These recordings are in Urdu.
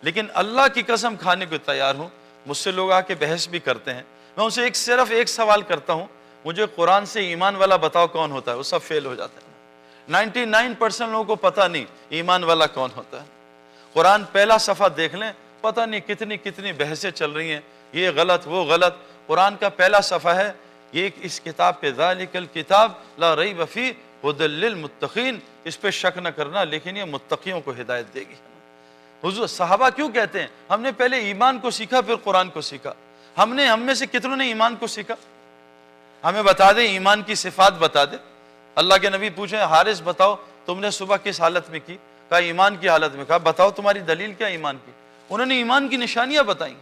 لیکن اللہ کی قسم کھانے کو تیار ہوں. مجھ سے لوگ آ کے بحث بھی کرتے ہیں, میں اسے صرف ایک سوال کرتا ہوں, مجھے قرآن سے ایمان والا بتاؤ کون ہوتا ہے, وہ سب فیل ہو جاتا ہے. 99% لوگوں کو پتہ نہیں ایمان والا کون ہوتا ہے. قرآن پہلا صفحہ دیکھ لیں, پتہ نہیں کتنی بحثیں چل رہی ہیں, یہ غلط وہ غلط. قرآن کا پہلا صفحہ ہے, یہ اس کتاب پہ ذالک الکتاب لا ریب فیہ ھدی للمتقین, اس پہ شک نہ کرنا, لیکن یہ متقیوں کو ہدایت دے گی. حضور صحابہ کیوں کہتے ہیں ہم نے پہلے ایمان کو سیکھا پھر قرآن کو سیکھا؟ ہم میں سے کتنوں نے ایمان کو سیکھا؟ ہمیں بتا دیں, ایمان کی صفات بتا دیں. اللہ کے نبی پوچھیں, حارث بتاؤ تم نے صبح کس حالت میں کی؟ کہا ایمان کی حالت میں. کہا بتاؤ تمہاری دلیل کیا ایمان کی؟ انہوں نے ایمان کی نشانیاں بتائیں.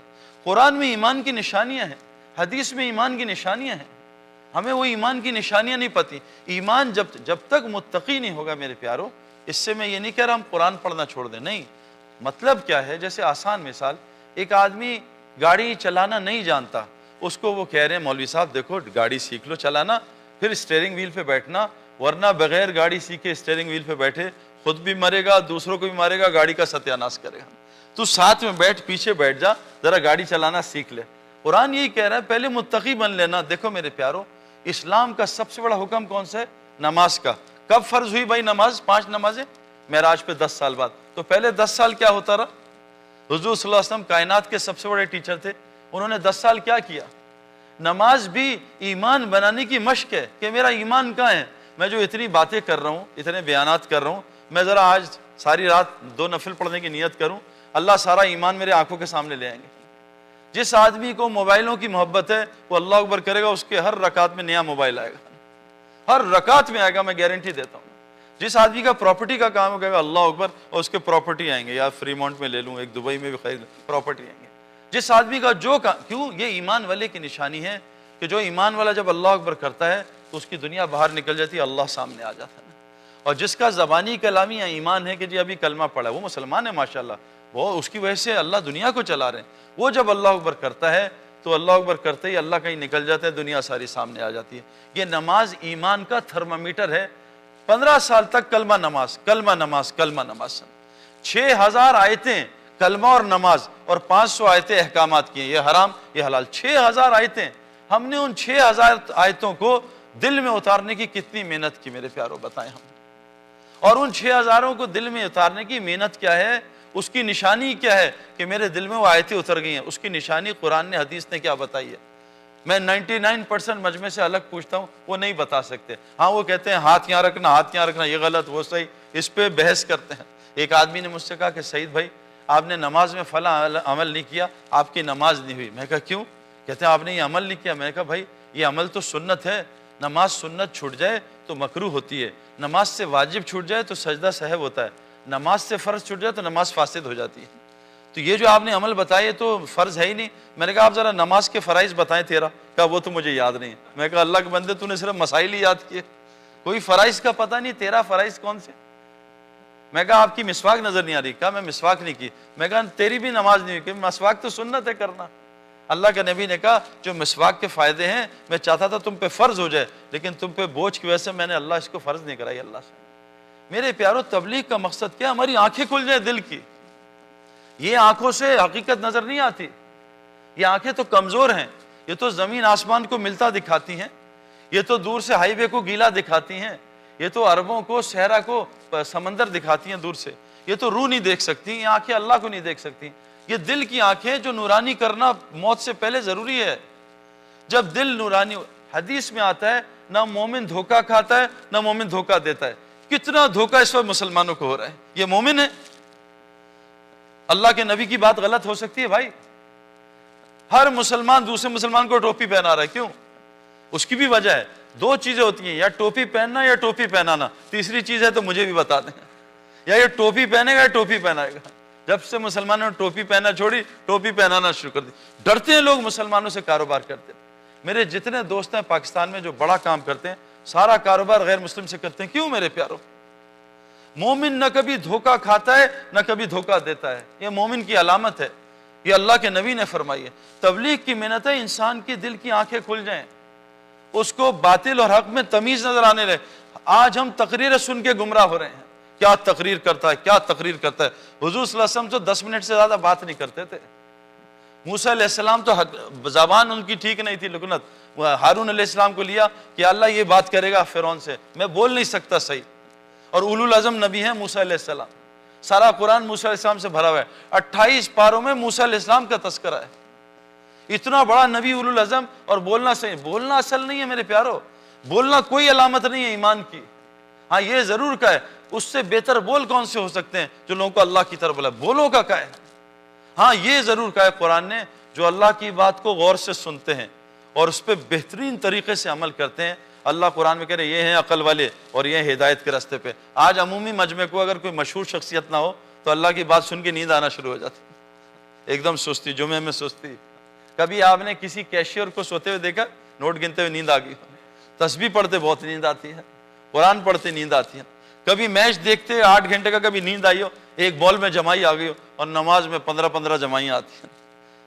قرآن میں ایمان کی نشانیاں ہیں, حدیث میں ایمان کی نشانیاں ہیں. ہمیں وہ ایمان کی نشانیاں نہیں پتہ. ایمان جب تک متقی نہیں ہوگا میرے پیارو, اس سے میں یہ نہیں کہہ رہا ہم قرآن پڑھنا چھوڑ دیں, نہیں. مطلب کیا ہے, جیسے آسان مثال, ایک آدمی گاڑی چلانا نہیں جانتا, اس کو وہ کہہ رہے ہیں مولوی صاحب دیکھو گاڑی سیکھ لو چلانا, پھر اسٹیئرنگ ویل پہ بیٹھنا, ورنہ بغیر گاڑی سیکھے اسٹیئرنگ ویل پہ بیٹھے خود بھی مرے گا, دوسروں کو بھی مارے گا, گاڑی کا ستیہ ناش کرے گا. تو ساتھ میں بیٹھ, پیچھے بیٹھ جا, ذرا گاڑی چلانا سیکھ لے. قرآن یہی کہہ رہا ہے پہلے متقی بن لینا. دیکھو میرے پیارو, اسلام کا سب سے بڑا حکم کون سا ہے؟ نماز کا. کب فرض ہوئی بھائی نماز؟ 5 نمازیں معراج پہ 10 سال بعد. تو پہلے 10 سال کیا ہوتا رہا؟ حضور صلی اللہ علیہ وسلم کائنات کے سب سے بڑے ٹیچر تھے, انہوں نے 10 سال کیا کیا؟ نماز بھی ایمان بنانے کی مشق ہے کہ میرا ایمان کہاں ہے. میں جو اتنی باتیں کر رہا ہوں, اتنے بیانات کر رہا ہوں, میں ذرا آج ساری رات 2 نفل پڑھنے کی نیت کروں, اللہ سارا ایمان میرے آنکھوں کے سامنے لے آئیں گے. جس آدمی کو موبائلوں کی محبت ہے وہ اللہ اکبر کرے گا, اس کے ہر رکعت میں نیا موبائل آئے گا, ہر رکعت میں آئے گا, میں گارنٹی دیتا ہوں. جس آدمی کا پراپرٹی کا کام ہوگا اللہ اکبر, اور اس کے پراپرٹی آئیں گے, یا فری مونٹ میں لے لوں, ایک دبئی میں بھی خرید پراپرٹی آئیں گے. جس آدمی کا جو کیوں, یہ ایمان والے کی نشانی ہے کہ جو ایمان والا جب اللہ اکبر کرتا ہے تو اس کی دنیا باہر نکل جاتی ہے, اللہ سامنے آ جاتا ہے. اور جس کا زبانی کلامی یا ایمان ہے کہ جی ابھی کلمہ پڑھا, وہ مسلمان ہے ماشاءاللہ, وہ اس کی وجہ سے اللہ دنیا کو چلا رہے ہیں, وہ جب اللہ اکبر کرتا ہے تو اللہ اکبر کرتے ہی اللہ کہیں نکل جاتا ہے, دنیا ساری سامنے آ جاتی ہے. یہ نماز ایمان کا تھرمامیٹر ہے. 15 سال تک کلمہ نماز, کلمہ نماز, کلمہ نماز. 6000 آیتیں کلمہ اور نماز, اور 500 آیتیں احکامات کی ہیں, یہ حرام یہ حلال. 6000 آیتیں. ہم نے ان 6000 آیتوں کو دل میں اتارنے کی کتنی محنت کی میرے پیاروں, بتائیں ہم. اور ان 6000 کو دل میں اتارنے کی محنت کیا ہے, اس کی نشانی کیا ہے کہ میرے دل میں وہ آیتیں اتر گئی ہیں؟ اس کی نشانی قرآن نے, حدیث نے کیا بتائی ہے؟ میں 99% مجمع سے الگ پوچھتا ہوں, وہ نہیں بتا سکتے. ہاں وہ کہتے ہیں ہاتھ یہاں رکھنا, ہاتھ یہاں رکھنا, یہ غلط وہ صحیح, اس پہ بحث کرتے ہیں. ایک آدمی نے مجھ سے کہا کہ سعید بھائی آپ نے نماز میں فلاں عمل نہیں کیا, آپ کی نماز نہیں ہوئی. میں کہا کیوں؟ کہتے ہیں آپ نے یہ عمل نہیں کیا. میں نے کہا بھائی یہ عمل تو سنت ہے, نماز سنت چھوٹ جائے تو مکروہ ہوتی ہے, نماز سے واجب چھوٹ جائے تو سجدہ سہو ہوتا ہے, نماز سے فرض چھوٹ جائے تو نماز فاسد ہو جاتی ہے. تو یہ جو آپ نے عمل بتائے تو فرض ہے ہی نہیں. میں نے کہا آپ ذرا نماز کے فرائض بتائیں تیرا. کہا وہ تو مجھے یاد نہیں ہے. میں کہا اللہ کے بندے تو نے صرف مسائل ہی یاد کیے, کوئی فرائض کا پتہ نہیں, تیرا فرائض کون سے؟ میں کہا آپ کی مسواک نظر نہیں آ رہی. کہا میں مسواک نہیں کی. میں کہا تیری بھی نماز نہیں ہوئی, کہ مسواک تو سنت ہے کرنا. اللہ کے نبی نے کہا جو مسواک کے فائدے ہیں میں چاہتا تھا تم پہ فرض ہو جائے, لیکن تم پہ بوجھ کی وجہ سے میں نے اللہ اس کو فرض نہیں کرائی اللہ سے. میرے پیارو تبلیغ کا مقصد کیا؟ ہماری آنکھیں کھل جائیں دل کی. یہ آنکھوں سے حقیقت نظر نہیں آتی, یہ آنکھیں تو کمزور ہیں, یہ تو زمین آسمان کو ملتا دکھاتی ہیں, یہ تو دور سے ہائی وے کو گیلا دکھاتی ہیں, یہ تو عربوں کو صحرا کو سمندر دکھاتی ہیں دور سے, یہ تو روح نہیں دیکھ سکتی, یہ آنکھیں اللہ کو نہیں دیکھ سکتی. یہ دل کی آنکھیں جو نورانی کرنا موت سے پہلے ضروری ہے. جب دل نورانی, حدیث میں آتا ہے نہ مومن دھوکہ کھاتا ہے نہ مومن دھوکہ دیتا ہے. کتنا دھوکہ اس وقت مسلمانوں کو ہو رہا ہے. یہ مومن ہے, اللہ کے نبی کی بات غلط ہو سکتی ہے بھائی. ہر مسلمان دوسرے مسلمان کو ٹوپی پہنا رہا ہے, کیوں؟ اس کی بھی وجہ ہے. 2 چیزیں ہوتی ہیں, یا ٹوپی پہننا یا ٹوپی پہنانا. تیسری چیز ہے تو مجھے بھی بتا دیں, یا یہ ٹوپی پہنے گا یا ٹوپی پہنائے گا. جب سے مسلمانوں نے ٹوپی پہننا چھوڑی, ٹوپی پہنانا شروع کر دی. ڈرتے ہیں لوگ مسلمانوں سے کاروبار کرتے. میرے جتنے دوست ہیں پاکستان میں جو بڑا کام کرتے ہیں, سارا کاروبار غیر مسلم سے کرتے ہیں. کیوں میرے پیاروں؟ مومن نہ کبھی دھوکہ کھاتا ہے نہ کبھی دھوکہ دیتا ہے, یہ مومن کی علامت ہے. یہ اللہ کے نبی نے فرمائی ہے. تبلیغ کی محنت ہے انسان کی دل کی آنکھیں کھل جائیں, اس کو باطل اور حق میں تمیز نظر آنے لگے. آج ہم تقریریں سن کے گمراہ ہو رہے ہیں کیا تقریر کرتا ہے، کیا تقریر کرتا ہے۔ حضور صلی اللہ علیہ وسلم تو 10 منٹ سے زیادہ بات نہیں کرتے تھے۔ موسیٰ علیہ السلام تو زبان ان کی ٹھیک نہیں تھی، لکنت، ہارون علیہ السلام کو لیا کہ اللہ یہ بات کرے گا فرعون سے، میں بول نہیں سکتا صحیح۔ اور اولو العزم نبی ہیں موسیٰ علیہ السلام، سارا قرآن موسیٰ علیہ السلام سے بھرا ہوا ہے، 28 پاروں میں موسیٰ علیہ السلام کا تذکرہ ہے۔ اتنا بڑا نبی اولو العزم، اور بولنا صحیح، بولنا اصل نہیں ہے میرے پیارو، بولنا کوئی علامت نہیں ہے ایمان کی۔ ہاں یہ ضرور کہا ہے اس سے بہتر بول کون سے ہو سکتے ہیں جو لوگوں کو اللہ کی طرف بلا، بولوں کا کہا ہے۔ ہاں یہ ضرور کہا ہے قرآن نے، جو اللہ کی بات کو غور سے سنتے ہیں اور اس پہ بہترین طریقے سے عمل کرتے ہیں، اللہ قرآن میں کہہ رہے یہ ہیں عقل والے اور یہ ہدایت کے راستے پہ۔ آج عمومی مجمع کو اگر کوئی مشہور شخصیت نہ ہو تو اللہ کی بات سن کے نیند آنا شروع ہو جاتی، ایک دم سستی، جمعے میں سستی۔ کبھی آپ نے کسی کیشیئر کو سوتے ہوئے دیکھا، نوٹ گنتے ہوئے نیند آ گئی؟ تسبیح پڑھتے بہت نیند آتی ہے، قرآن پڑھتے نیند آتی ہے۔ کبھی میچ دیکھتے 8 گھنٹے کا کبھی نیند آئی ہو، ایک بال میں جمائی آ گئی ہو، اور نماز میں 15 جمائیاں آتی ہیں۔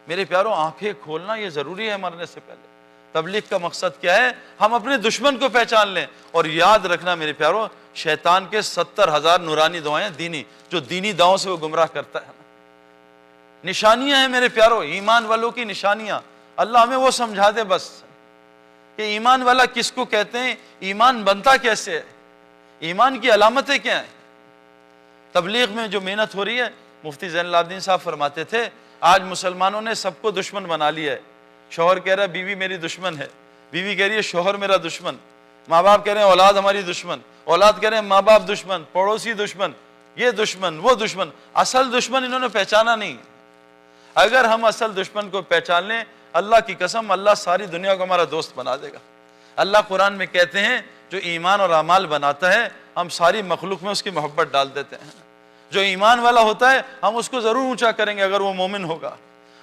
میرے پیاروں آنکھیں کھولنا یہ ضروری ہے مرنے سے پہلے۔ تبلیغ کا مقصد کیا ہے؟ ہم اپنے دشمن کو پہچان لیں، اور یاد رکھنا میرے پیاروں، شیطان کے 70,000 نورانی دعائیں دینی، جو دینی دعاؤں سے وہ گمراہ کرتا ہے، نشانیاں ہیں میرے پیاروں، ایمان والوں کی نشانیاں۔ اللہ ہمیں وہ سمجھا دے بس کہ ایمان والا کس کو کہتے ہیں، ایمان بنتا کیسے ہے، ایمان کی علامتیں کیا ہیں۔ تبلیغ میں جو محنت ہو رہی ہے، مفتی زین العابدین صاحب فرماتے تھے آج مسلمانوں نے سب کو دشمن بنا لیا ہے۔ شوہر کہہ رہا ہے بیوی میری دشمن ہے، بیوی کہہ رہی ہے شوہر میرا دشمن، ماں باپ کہہ رہے ہیں اولاد ہماری دشمن، اولاد کہہ رہے ہیں ماں باپ دشمن، پڑوسی دشمن، یہ دشمن وہ دشمن۔ اصل دشمن انہوں نے پہچانا نہیں۔ اگر ہم اصل دشمن کو پہچان لیں، اللہ کی قسم اللہ ساری دنیا کو ہمارا دوست بنا دے گا۔ اللہ قرآن میں کہتے ہیں جو ایمان اور اعمال بناتا ہے ہم ساری مخلوق میں اس کی محبت ڈال دیتے ہیں۔ جو ایمان والا ہوتا ہے ہم اس کو ضرور اونچا کریں گے اگر وہ مومن ہوگا۔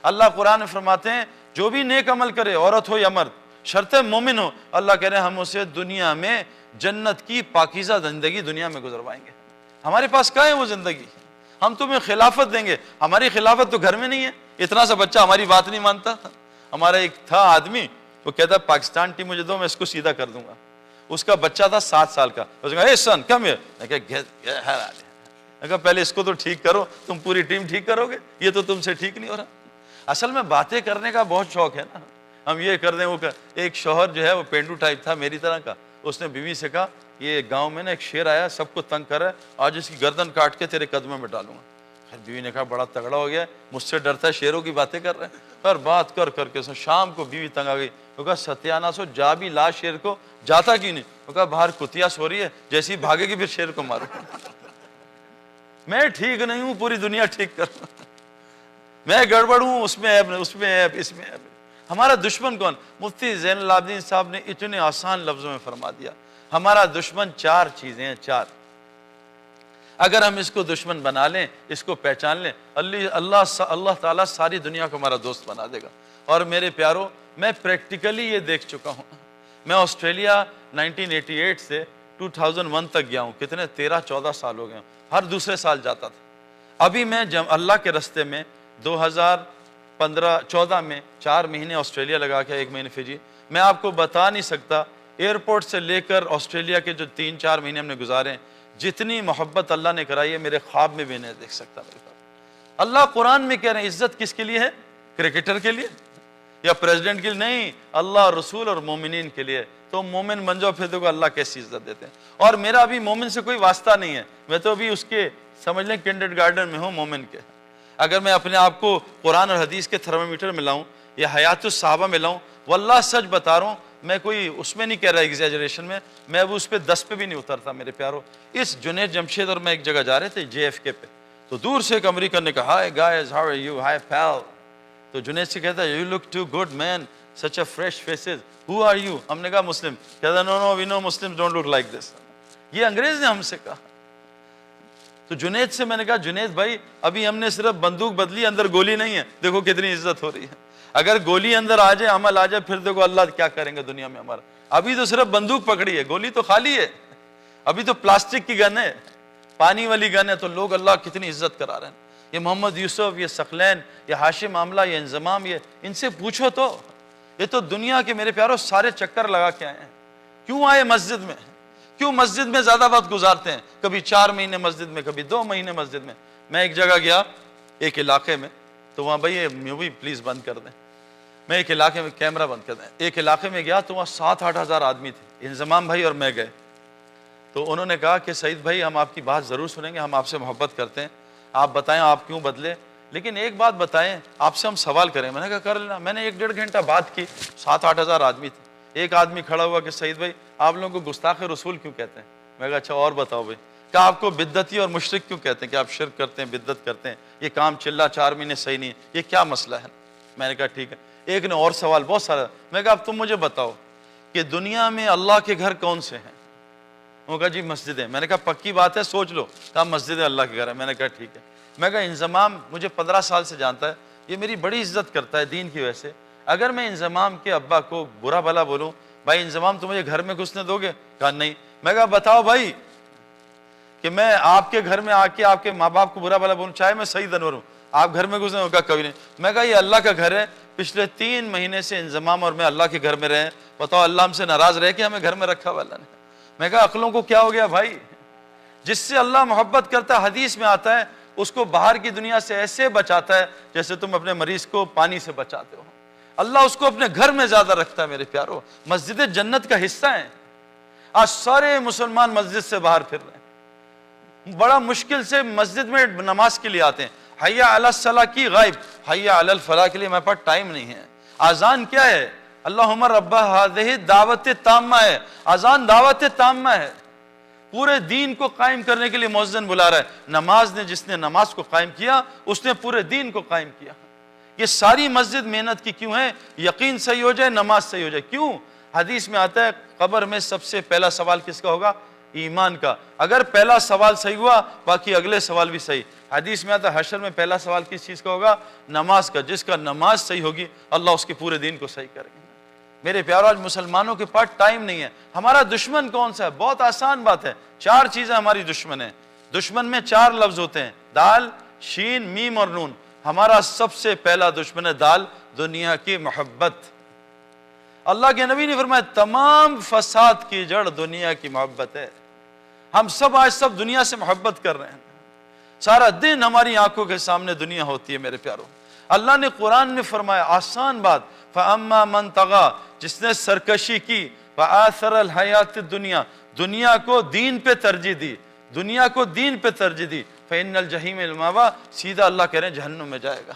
اللہ قرآن میں فرماتے ہیں جو بھی نیک عمل کرے، عورت ہو یا مرد، شرط مومن ہو، اللہ کہہ رہے ہیں ہم اسے دنیا میں جنت کی پاکیزہ زندگی دنیا میں گزروائیں گے۔ ہمارے پاس کیا ہے وہ زندگی؟ ہم تمہیں خلافت دیں گے۔ ہماری خلافت تو گھر میں نہیں ہے، اتنا سا بچہ ہماری بات نہیں مانتا۔ ہمارا ایک تھا آدمی، وہ کہتا پاکستان ٹیم مجھے دو میں اس کو سیدھا کر دوں گا۔ اس کا بچہ تھا 7 سال کا، اس نے کہا اے سن کم ہیئر، میں کہا پہلے اس کو تو ٹھیک کرو، تم پوری ٹیم ٹھیک کرو گے، یہ تو تم سے ٹھیک نہیں ہو رہا۔ اصل میں باتیں کرنے کا بہت شوق ہے نا، ہم یہ کر دیں وہ کر۔ ایک شوہر جو ہے وہ پینڈو ٹائپ تھا میری طرح کا، اس نے بیوی سے کہا یہ گاؤں میں نا ایک شیر آیا سب کو تنگ کر رہا ہے، آج اس کی گردن کاٹ کے تیرے قدموں میں ڈالوں گا۔ بیوی نے کہا بڑا تگڑا ہو گیا، مجھ سے ڈرتا ہے، شیروں کی باتیں کر رہے ہیں۔ پر بات کر کر کے شام کو بیوی تنگ آ گئی، وہ کہا ستیانہ سو جا بھی لا شیر کو، جاتا کیوں نہیں؟ وہ کہا باہر کتیا سو رہی ہے، جیسی بھاگے گی پھر شیر کو مارو۔ میں ٹھیک نہیں ہوں، پوری دنیا ٹھیک کر، میں گڑبڑ ہوں، اس میں عیب، اس میں عیب، اس میں عیب۔ ہمارا دشمن کون؟ مفتی زین العابدین صاحب نے اتنے آسان لفظوں میں فرما دیا، ہمارا دشمن 4 چیزیں ہیں، 4۔ اگر ہم اس کو دشمن بنا لیں، اس کو پہچان لیں، اللہ تعالیٰ ساری دنیا کو ہمارا دوست بنا دے گا۔ اور میرے پیاروں میں پریکٹیکلی یہ دیکھ چکا ہوں، میں آسٹریلیا 1988 سے 2001 تک گیا ہوں، کتنے 13-14 سال ہو گئے ہوں، ہر دوسرے سال جاتا تھا۔ ابھی میں اللہ کے رستے میں 2014 میں 4 مہینے آسٹریلیا لگا کے 1 مہینے فجی، میں آپ کو بتا نہیں سکتا ایئرپورٹ سے لے کر آسٹریلیا کے جو 3-4 مہینے ہم نے گزارے ہیں، جتنی محبت اللہ نے کرائی ہے میرے خواب میں بھی نہیں دیکھ سکتا میرے پاس۔ اللہ قرآن میں کہہ رہے ہیں عزت کس کے لیے ہے؟ کرکٹر کے لیے یا پریزیڈنٹ کے لیے نہیں، اللہ رسول اور مومنین کے لیے۔ تو مومن بن جاؤ پھر دیکھو اللہ کیسی عزت دیتے ہیں۔ اور میرا ابھی مومن سے کوئی واسطہ نہیں ہے، میں تو ابھی اس کے سمجھ لیں کنڈر گارڈن میں ہوں مومن کے۔ اگر میں اپنے آپ کو قرآن اور حدیث کے تھرمومیٹر میں لاؤں یا حیات الصحابہ میں لاؤں، واللہ سچ بتا رہا ہوں، میں کوئی اس میں نہیں کہہ رہا ایگزیجریشن میں، میں اب اس پہ 10 پہ بھی نہیں اترتا میرے پیاروں۔ اس جنید جمشید اور میں ایک جگہ جا رہے تھے JFK پہ، تو دور سے ایک امریکن نے کہا hi guys how are you, hi pal, تو جنید سے کہتا ہے you look too good man, such a fresh faces, who are you? ہم نے کہا مسلم۔ کہتا نو نو وی نو Muslim don't look like this. یہ انگریز نے ہم سے کہا۔ تو جنید سے میں نے کہا جنید بھائی ابھی ہم نے صرف بندوق بدلی، اندر گولی نہیں ہے، دیکھو کتنی عزت ہو رہی ہے۔ اگر گولی اندر آ جائے، عمل آ جائے، پھر دیکھو اللہ کیا کریں گے دنیا میں ہمارا۔ ابھی تو صرف بندوق پکڑی ہے، گولی تو خالی ہے، ابھی تو پلاسٹک کی گن ہے، پانی والی گن ہے، تو لوگ اللہ کتنی عزت کرا رہے ہیں۔ یہ محمد یوسف، یہ ثقلین، یہ ہاشم عاملہ، یہ انضمام، یہ ان سے پوچھو تو، یہ تو دنیا کے میرے پیاروں سارے چکر لگا کے آئے ہیں۔ کیوں آئے مسجد میں؟ کیوں مسجد میں زیادہ وقت گزارتے ہیں؟ کبھی 4 مہینے مسجد میں، کبھی 2 مہینے مسجد میں۔ میں ایک جگہ گیا ایک علاقے میں، تو وہاں بھائی یہ مووی پلیز بند کر دیں، میں ایک علاقے میں کیمرہ بند کر دیں، ایک علاقے میں گیا تو وہاں 7-8 ہزار آدمی تھے، انضمام بھائی اور میں گئے، تو انہوں نے کہا کہ سعید بھائی ہم آپ کی بات ضرور سنیں گے، ہم آپ سے محبت کرتے ہیں، آپ بتائیں آپ کیوں بدلے، لیکن ایک بات بتائیں آپ سے ہم سوال کریں۔ میں نے کہا کر لینا۔ میں نے 1-1.5 گھنٹہ بات کی، 7-8 ہزار آدمی تھے۔ ایک آدمی کھڑا ہوا کہ سعید بھائی آپ لوگوں کو گستاخ رسول کیوں کہتے ہیں؟ میں کہا اچھا اور بتاؤ بھائی، کہا آپ کو بدعتی اور مشرک کیوں کہتے ہیں کہ آپ شرک کرتے ہیں، بدعت کرتے ہیں، یہ کام چلا 4 مہینے صحیح نہیں ہے، یہ کیا مسئلہ ہے؟ میں نے کہا ٹھیک ہے۔ ایک نے اور سوال بہت سارا، میں کہا اب تم مجھے بتاؤ کہ دنیا میں اللہ کے گھر کون سے ہیں؟ انہوں نے کہا جی مسجد ہے۔ میں نے کہا پکی بات ہے سوچ لو، کہا مسجد اللہ کے گھر ہے۔ میں نے کہا ٹھیک ہے۔ میں کہا انضمام مجھے 15 سال سے جانتا ہے، یہ میری بڑی عزت کرتا ہے دین کی وجہ سے، اگر میں انضمام کے ابا کو برا بھلا بولوں، بھائی انضمام تم مجھے گھر میں گھسنے دو گے؟ کہا نہیں۔ میں کہا بتاؤ بھائی کہ میں آپ کے گھر میں آ کے آپ کے ماں باپ کو برا بھلا بولوں، چاہے میں صحیح دنور ہوں، آپ گھر میں گھسنے دو؟ کہا کبھی نہیں۔ میں کہا یہ اللہ کا گھر ہے، پچھلے 3 مہینے سے انضمام اور میں اللہ کے گھر میں رہے ہیں، بتاؤ اللہ ہم سے ناراض رہ کے ہمیں گھر میں رکھا ہوا اللہ نے؟ میں کہا عقلوں کو کیا ہو گیا بھائی؟ جس سے اللہ محبت کرتا ہے، حدیث میں آتا ہے اس کو باہر کی دنیا سے ایسے بچاتا ہے جیسے تم اپنے مریض کو پانی سے بچاتے ہو، اللہ اس کو اپنے گھر میں زیادہ رکھتا ہے۔ میرے پیارو، مسجد جنت کا حصہ ہیں۔ آج سارے مسلمان مسجد سے باہر پھر رہے ہیں، بڑا مشکل سے مسجد میں نماز کے لیے آتے ہیں، حیا علی الصلاۃ کی غائب، حیا علی الفلاح کے لیے ہمارے پاس ٹائم نہیں ہے۔ اذان کیا ہے؟ اللہم رب ہذہ دعوت تامہ ہے، اذان دعوت تامہ ہے، پورے دین کو قائم کرنے کے لیے مؤذن بلا رہا ہے۔ نماز نے، جس نے نماز کو قائم کیا اس نے پورے دین کو قائم کیا۔ یہ ساری مسجد محنت کی کیوں ہے؟ یقین صحیح ہو جائے، نماز صحیح ہو جائے۔ کیوں؟ حدیث میں آتا ہے قبر میں سب سے پہلا سوال کس کا ہوگا؟ ایمان کا۔ اگر پہلا سوال صحیح ہوا باقی اگلے سوال بھی صحیح۔ حدیث میں آتا ہے حشر میں پہلا سوال کس چیز کا ہوگا؟ نماز کا۔ جس کا نماز صحیح ہوگی اللہ اس کے پورے دین کو صحیح کرے گا۔ میرے پیارو، آج مسلمانوں کے پاس ٹائم نہیں ہے۔ ہمارا دشمن کون سا ہے؟ بہت آسان بات ہے، 4 چیزیں ہماری دشمن ہیں۔ دشمن میں 4 لفظ ہوتے ہیں، دال، شین، میم اور نون۔ ہمارا سب سے پہلا دشمن ہے دال، دنیا کی محبت۔ اللہ کے نبی نے فرمایا تمام فساد کی جڑ دنیا کی محبت ہے۔ ہم سب آج سب دنیا سے محبت کر رہے ہیں، سارا دن ہماری آنکھوں کے سامنے دنیا ہوتی ہے۔ میرے پیارو، اللہ نے قرآن میں فرمایا آسان بات، فَأَمَّا مَنْ طَغَى، جس نے سرکشی کی، وَآثَرَ الْحَيَاةِ الدُّنْيَا، دنیا کو دین پہ ترجیح دی، دنیا کو دین پہ ترجیح دی، فَإِنَّ الْجَحِيمَ الْمَأْوَىٰ، سیدھا اللہ کہہ رہے ہیں جہنم میں جائے گا۔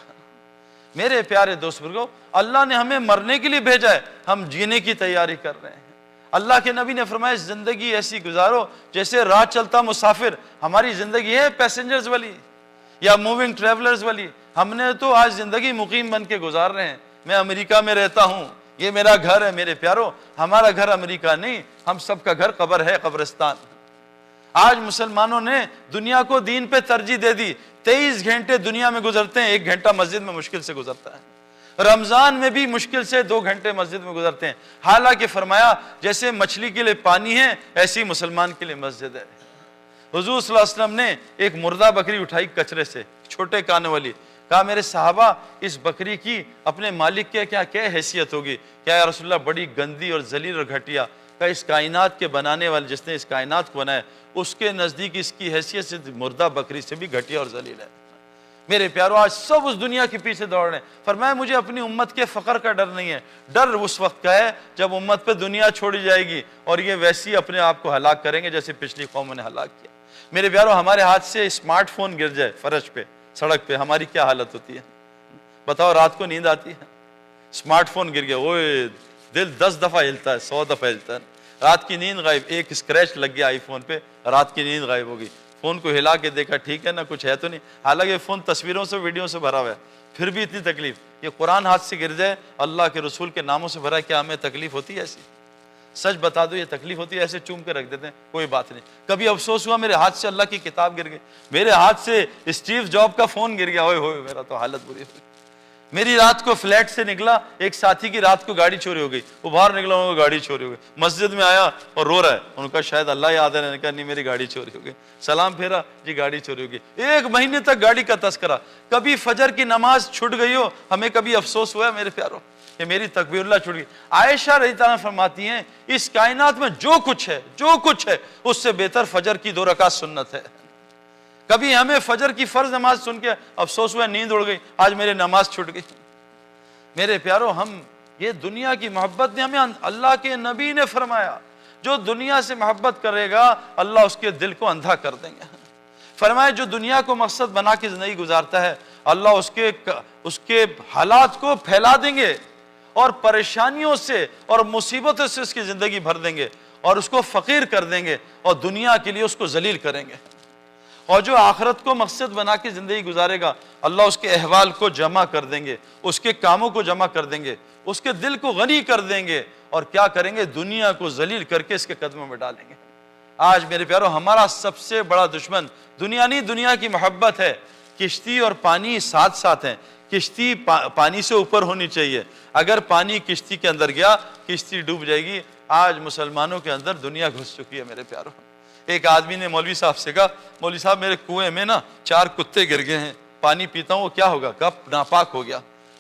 میرے پیارے دوست بزرگو، اللہ نے ہمیں مرنے کے لیے بھیجا ہے، ہم جینے کی تیاری کر رہے ہیں۔ اللہ کے نبی نے فرمایا زندگی ایسی گزارو جیسے راہ چلتا مسافر۔ ہماری زندگی ہے پیسنجرز والی یا موونگ ٹریولرز والی، ہم نے تو آج زندگی مقیم بن کے گزار رہے ہیں۔ میں امریکہ میں رہتا ہوں، یہ میرا گھر ہے۔ میرے پیارو، ہمارا گھر امریکہ نہیں، ہم سب کا گھر قبر ہے، قبرستان۔ آج مسلمانوں نے دنیا کو دین پہ ترجیح دے دی، 23 گھنٹے دنیا میں گزرتے ہیں، 1 گھنٹہ مسجد میں مشکل سے گزرتا ہے۔ رمضان میں بھی مشکل سے 2 گھنٹے مسجد میں گزرتے ہیں، حالانکہ فرمایا جیسے مچھلی کے لیے پانی ہے ایسی مسلمان کے لیے مسجد ہے۔ حضور صلی اللہ علیہ وسلم نے ایک مردہ بکری اٹھائی کچرے سے، چھوٹے کانوں والی، کہا میرے صحابہ اس بکری کی اپنے مالک کے کیا حیثیت ہوگی؟ کیا یا رسول اللہ بڑی گندی اور ذلیل اور گھٹیا۔ کہا اس کائنات کے بنانے والے، جس نے اس کائنات کو بنایا، اس کے نزدیک اس کی حیثیت سے مردہ بکری سے بھی گھٹیا اور ذلیل ہے۔ میرے پیارو، آج سب اس دنیا کے پیچھے دوڑ رہے ہیں۔ فرمایا مجھے اپنی امت کے فقر کا ڈر نہیں ہے، ڈر اس وقت کا ہے جب امت پہ دنیا چھوڑی جائے گی اور یہ ویسی اپنے آپ کو ہلاک کریں گے جیسے پچھلی قوموں نے ہلاک کیا۔ میرے پیارو، ہمارے ہاتھ سے اسمارٹ فون گر جائے فرش پہ، سڑک پہ، ہماری کیا حالت ہوتی ہے؟ بتاؤ، رات کو نیند آتی ہے؟ اسمارٹ فون گر گیا، اوئے دل 10 دفعہ ہلتا ہے، 100 دفعہ ہلتا ہے، رات کی نیند غائب۔ ایک اسکریچ لگ گیا آئی فون پہ، رات کی نیند غائب ہوگی۔ فون کو ہلا کے دیکھا، ٹھیک ہے نا، کچھ ہے تو نہیں، حالانکہ فون تصویروں سے ویڈیو سے بھرا ہوا ہے، پھر بھی اتنی تکلیف۔ یہ قرآن ہاتھ سے گر جائے، اللہ کے رسول کے ناموں سے بھرا ہے، کیا ہمیں تکلیف ہوتی ہے ایسی؟ سچ بتا دو، یہ تکلیف ہوتی ہے؟ ایسے چوم کے رکھ دیتے ہیں، کوئی بات نہیں۔ کبھی افسوس ہوا میرے ہاتھ سے اللہ کی کتاب گر گئی، میرے ہاتھ سے اسٹیو جاب کا فون گر گیا، ہوئے ہوئے میرا تو حالت بری ہوئی۔ میری رات کو فلیٹ سے نکلا، ایک ساتھی کی رات کو گاڑی چوری ہو گئی، وہ باہر نکلا، ان کو گاڑی چوری ہو گئی، مسجد میں آیا اور رو رہا ہے، ان کا شاید اللہ یاد ہے، نے کہا نہیں میری گاڑی چوری ہو گئی، سلام پھیرا، جی گاڑی چوری ہو گئی۔ 1 مہینے تک گاڑی کا تذکرہ، کبھی فجر کی نماز چھوٹ گئی ہو، ہمیں کبھی افسوس ہوا ہے؟ میرے پیارو، کہ میری تکبیر اللہ چھوٹ گئی۔ عائشہ رضی اللہ عنہا فرماتی ہیں اس کائنات میں جو کچھ ہے اس سے بہتر فجر کی 2 رکعت سنت ہے۔ کبھی ہمیں فجر کی فرض نماز سن کے افسوس ہوا، نیند اڑ گئی، آج میرے نماز چھوٹ گئی۔ میرے پیارو، ہم یہ دنیا کی محبت نے ہمیں، اللہ کے نبی نے فرمایا جو دنیا سے محبت کرے گا اللہ اس کے دل کو اندھا کر دیں گے۔ فرمایا جو دنیا کو مقصد بنا کے زندگی گزارتا ہے اللہ اس کے حالات کو پھیلا دیں گے اور پریشانیوں سے اور مصیبتوں سے اس کی زندگی بھر دیں گے اور اس کو فقیر کر دیں گے اور دنیا کے لیے اس کو ذلیل کریں گے۔ اور جو آخرت کو مقصد بنا کے زندگی گزارے گا اللہ اس کے احوال کو جمع کر دیں گے، اس کے کاموں کو جمع کر دیں گے، اس کے دل کو غنی کر دیں گے اور کیا کریں گے؟ دنیا کو ذلیل کر کے اس کے قدموں میں ڈالیں گے۔ آج میرے پیارو ہمارا سب سے بڑا دشمن دنیا نہیں، دنیا کی محبت ہے۔ کشتی اور پانی ساتھ ساتھ ہیں، کشتی پانی سے اوپر ہونی چاہیے، اگر پانی کشتی کے اندر گیا کشتی ڈوب جائے گی۔ آج مسلمانوں کے اندر دنیا گھس چکی ہے میرے پیارو۔ ایک آدمی نے مولوی صاحب سے کہا مولوی صاحب میرے کنویں میں نا 4 کتے گر گئے ہیں، پانی پیتا ہوں وہ کیا ہوگا؟ کب ناپاک ہو گیا۔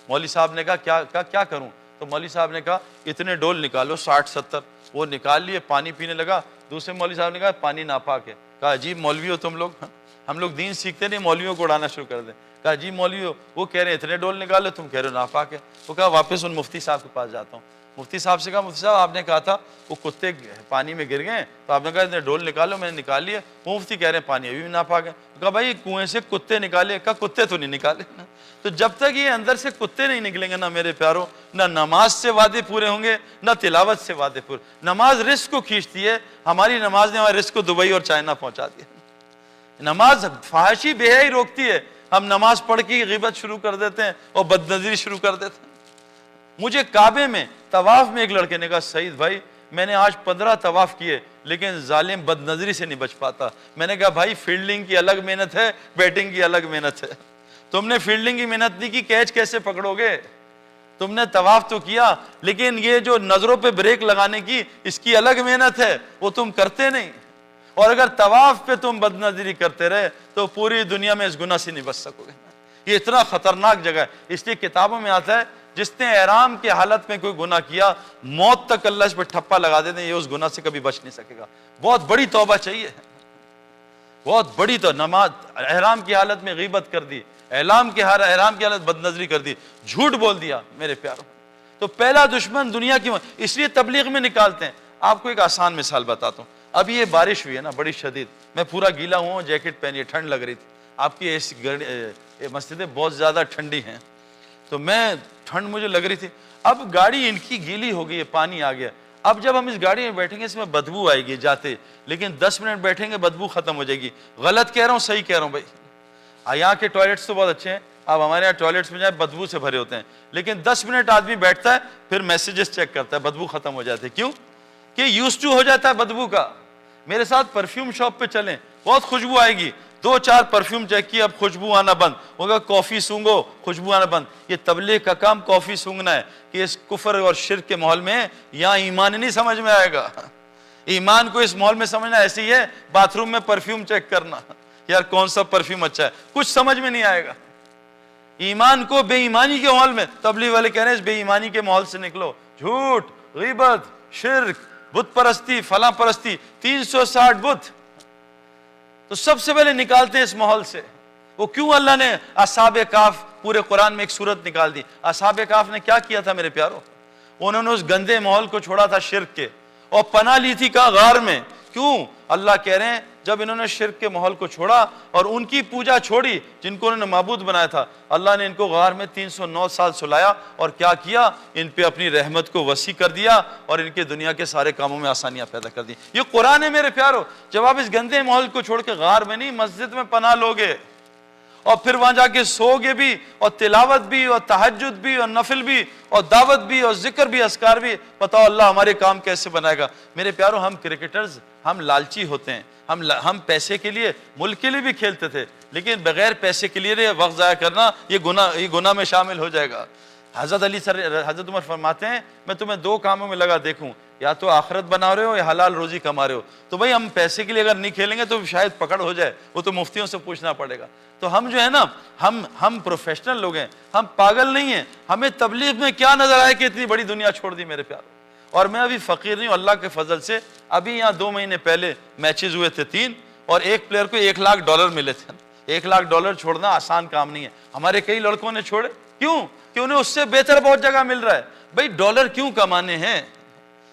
مولوی صاحب نے کہا کیا کروں؟ تو مولوی صاحب نے کہا اتنے ڈول نکالو 60-70، وہ نکال لیے، پانی پینے لگا۔ دوسرے مولوی صاحب نے کہا پانی ناپاک ہے۔ کہا عجیب مولوی ہو تم لوگ، ہم لوگ دین سیکھتے نہیں مولویوں کو اڑانا شروع کر دیں۔ کہا جی مولوی ہو، وہ کہہ رہے ہیں اتنے ڈول نکالو، تم کہہ رہے ہو ناپاک ہے۔ وہ کہا واپس ان مفتی صاحب کے پاس جاتا ہوں۔ مفتی صاحب سے کہا مفتی صاحب آپ نے کہا تھا وہ کتے پانی میں گر گئے تو آپ نے کہا اتنے ڈول نکالو، میں نے نکال لیے۔ وہ مفتی کہہ رہے ہیں پانی ابھی بھی ناپاک ہے۔ کہا بھائی کنویں سے کتے نکالے؟ کہا کتے تو نہیں نکالے۔ تو جب تک یہ اندر سے کتے نہیں نکلیں گے نا میرے پیارو، نہ نماز سے وعدے پورے ہوں گے نہ تلاوت سے وعدے پورے۔ نماز رزق کو کھینچتی ہے، ہماری نماز نے ہمارے رزق کو دبئی اور چائنا پہنچا دیا۔ نماز فحاشی بے حیائی روکتی ہے، ہم نماز پڑھ کے غیبت شروع کر دیتے ہیں اور بد نظری شروع کر دیتے ہیں۔ مجھے کعبے میں طواف میں ایک لڑکے نے کہا سعید بھائی میں نے آج 15 طواف کیے لیکن ظالم بد نظری سے نہیں بچ پاتا۔ میں نے کہا بھائی فیلڈنگ کی الگ محنت ہے، بیٹنگ کی الگ محنت ہے۔ تم نے فیلڈنگ کی محنت نہیں کی، کیچ کیسے پکڑو گے؟ تم نے طواف تو کیا لیکن یہ جو نظروں پہ بریک لگانے کی اس کی الگ محنت ہے، وہ تم کرتے نہیں۔ اور اگر طواف پہ تم بد نظری کرتے رہے تو پوری دنیا میں اس گناہ سے نہیں بچ سکو گے۔ یہ اتنا خطرناک جگہ ہے، اس لیے کتابوں میں آتا ہے جس نے احرام کی حالت میں کوئی گناہ کیا موت تک اللہ اس پہ ٹھپا لگا دیتے ہیں، یہ اس گناہ سے کبھی بچ نہیں سکے گا۔ بہت بڑی توبہ چاہیے، بہت بڑی تو نماز احرام کی حالت میں غیبت کر دی، احرام کی حالت بد نظری کر دی، جھوٹ بول دیا میرے پیاروں۔ تو پہلا دشمن دنیا کی، اس لیے تبلیغ میں نکالتے ہیں۔ آپ کو ایک آسان مثال بتاتا ہوں، اب یہ بارش ہوئی ہے نا بڑی شدید، میں پورا گیلا ہوں، جیکٹ پہنی ہے، ٹھنڈ لگ رہی تھی۔ آپ کی مسجدیں بہت زیادہ ٹھنڈی ہیں تو میں ٹھنڈ مجھے لگ رہی تھی۔ اب گاڑی ان کی گیلی ہو گئی ہے، پانی آ گیا۔ اب جب ہم اس گاڑی میں بیٹھیں گے اس میں بدبو آئے گی جاتے، لیکن 10 منٹ بیٹھیں گے بدبو ختم ہو جائے گی۔ غلط کہہ رہا ہوں صحیح کہہ رہا ہوں بھائی؟ یہاں کے ٹوائلٹس تو بہت اچھے ہیں، اب ہمارے یہاں ٹوائلٹس میں جائے بدبو سے بھرے ہوتے ہیں، لیکن 10 منٹ آدمی بیٹھتا ہے پھر میسیجز چیک کرتا ہے، بدبو ختم ہو جاتے ہیں۔ کیوں کہ یوز ٹو ہو جاتا ہے بدبو کا۔ میرے ساتھ پرفیوم شاپ پہ چلیں، بہت خوشبو آئے گی، 2-4 پرفیوم چیک کیے، اب خوشبو آنا بند ہوگا، کافی سونگو خوشبو آنا بند۔ یہ تبلیغ کا کام کافی سونگنا ہے کہ اس کفر اور شرک کے ماحول میں یہاں ایمان نہیں سمجھ میں آئے گا۔ ایمان کو اس ماحول میں سمجھنا ایسے ہی ہے باتھ روم میں پرفیوم چیک کرنا، یار کون سا پرفیوم اچھا ہے، کچھ سمجھ میں نہیں آئے گا۔ ایمان کو بے ایمانی کے ماحول میں، تبلیغ والے کہہ رہے ہیں اس بے ایمانی کے ماحول سے نکلو، جھوٹ، غیبت، شرک، بت پرستی، فلاں پرستی، 360 بت، تو سب سے پہلے نکالتے ہیں اس ماحول سے۔ وہ کیوں اللہ نے اصحاب کہف پورے قرآن میں ایک سورت نکال دی؟ اصحاب کہف نے کیا کیا تھا میرے پیارو؟ انہوں نے اس گندے ماحول کو چھوڑا تھا شرک کے اور پناہ لی تھی کہا غار میں۔ کیوں؟ اللہ کہہ رہے ہیں جب انہوں نے شرک کے ماحول کو چھوڑا اور ان کی پوجا چھوڑی جن کو انہوں نے معبود بنایا تھا، اللہ نے ان کو غار میں 309 سال سلایا اور کیا کیا؟ ان پہ اپنی رحمت کو وسیع کر دیا اور ان کے دنیا کے سارے کاموں میں آسانیاں پیدا کر دی۔ یہ قرآن ہے میرے پیارو۔ جب آپ اس گندے ماحول کو چھوڑ کے غار میں نہیں مسجد میں پناہ لوگے اور پھر وہاں جا کے سو گے بھی اور تلاوت بھی اور تہجد بھی اور نفل بھی اور دعوت بھی اور ذکر بھی اذکار بھی، بتاؤ اللہ ہمارے کام کیسے بنائے گا؟ میرے پیارو ہم کرکٹرز ہم لالچی ہوتے ہیں، ہم پیسے کے لیے ملک کے لیے بھی کھیلتے تھے لیکن بغیر پیسے کے لیے وقت ضائع کرنا یہ گناہ میں شامل ہو جائے گا۔ حضرت عمر فرماتے ہیں میں تمہیں 2 کاموں میں لگا دیکھوں، یا تو آخرت بنا رہے ہو یا حلال روزی کما رہے ہو۔ تو بھائی ہم پیسے کے لیے اگر نہیں کھیلیں گے تو شاید پکڑ ہو جائے، وہ تو مفتیوں سے پوچھنا پڑے گا۔ تو ہم جو ہے نا ہم پروفیشنل لوگ ہیں, ہم پاگل نہیں ہیں. ہمیں تبلیغ میں کیا نظر آئے کہ اتنی بڑی دنیا چھوڑ دی میرے پیاروں. اور میں ابھی فقیر نہیں ہوں, اللہ کے فضل سے ابھی یہاں 2 مہینے پہلے میچز ہوئے تھے 3, اور ایک پلیئر کو $1,00,000 ملے تھے. $1,00,000 چھوڑنا آسان کام نہیں ہے. ہمارے کئی لڑکوں نے چھوڑے, کیوں؟ کہ انہیں اس سے بہتر بہت جگہ مل رہا ہے. بھائی ڈالر کیوں کمانے ہیں؟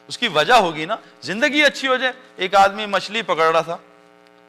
اس کی وجہ ہوگی نا, زندگی اچھی ہو جائے. ایک آدمی مچھلی پکڑ رہا تھا,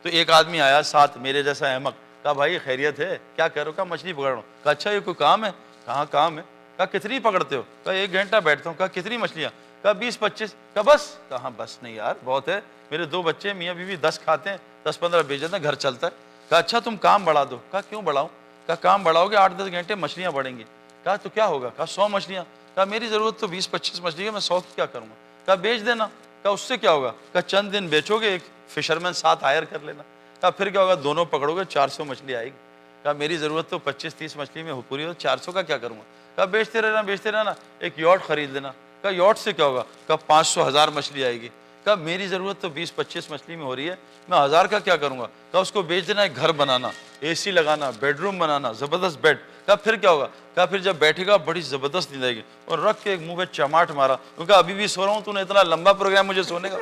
تو ایک آدمی آیا ساتھ میرے جیسا احمق, کہا بھائی خیریت ہے, کیا کہہ رہے ہو؟ کہا مچھلی پکڑ رہا ہوں. کہا اچھا یہ کوئی کام ہے؟ کہاں کام ہے. کہا کتنی پکڑتے ہو؟ کہا 1 گھنٹہ بیٹھتا ہوں. کہا کتنی مچھلیاں؟ کہا 20-25. کہا بس؟ کہا بس نہیں یار بہت ہے, میرے 2 بچے میاں بیوی 10 کھاتے ہیں, 10-15 بیچ جاتے ہیں, گھر چلتا ہے. کہا اچھا تم کام بڑھا دو. کہا کیوں بڑھاؤں؟ کہا کام بڑھاؤ گے 8-10 گھنٹے مچھلیاں بڑھیں گی. کہا تو کیا ہوگا؟ کہا 100 مچھلیاں. کہا میری ضرورت تو 20-25 مچھلی ہے, میں 100 کی کیا کروں گا؟ کہا بیچ دینا. کہا اس سے کیا ہوگا؟ کہا چند دن بیچو گے, ایک فشرمین ساتھ ہائر کر لینا. کہا پھر کیا ہوگا؟ دونوں پکڑو گے 400 مچھلی آئے گی. کہا میری ضرورت تو 25-30 مچھلی میں پوری ہو, 400 کا کیا کروں گا؟ کہا بیچتے رہنا, ایک یاٹ خرید لینا. کہا یاٹ سے کیا ہوگا؟ کہا 500-1000 مچھلی آئے گی. کہا میری ضرورت تو 20-25 مچھلی میں ہو رہی ہے, میں 1000 کا کیا کروں گا؟ کہا اس کو بیچ دینا, ایک گھر بنانا, AC لگانا, بیڈ روم بنانا, زبردست بیڈ. کہا پھر کیا ہوگا؟ کہا پھر جب بیٹھے گا بڑی زبردست نیند آئے گی. اور رکھ کے ایک منہ پہ چماٹ مارا, کیونکہ ابھی بھی سو رہا ہوں, تو نے اتنا لمبا پروگرام مجھے سونے کا,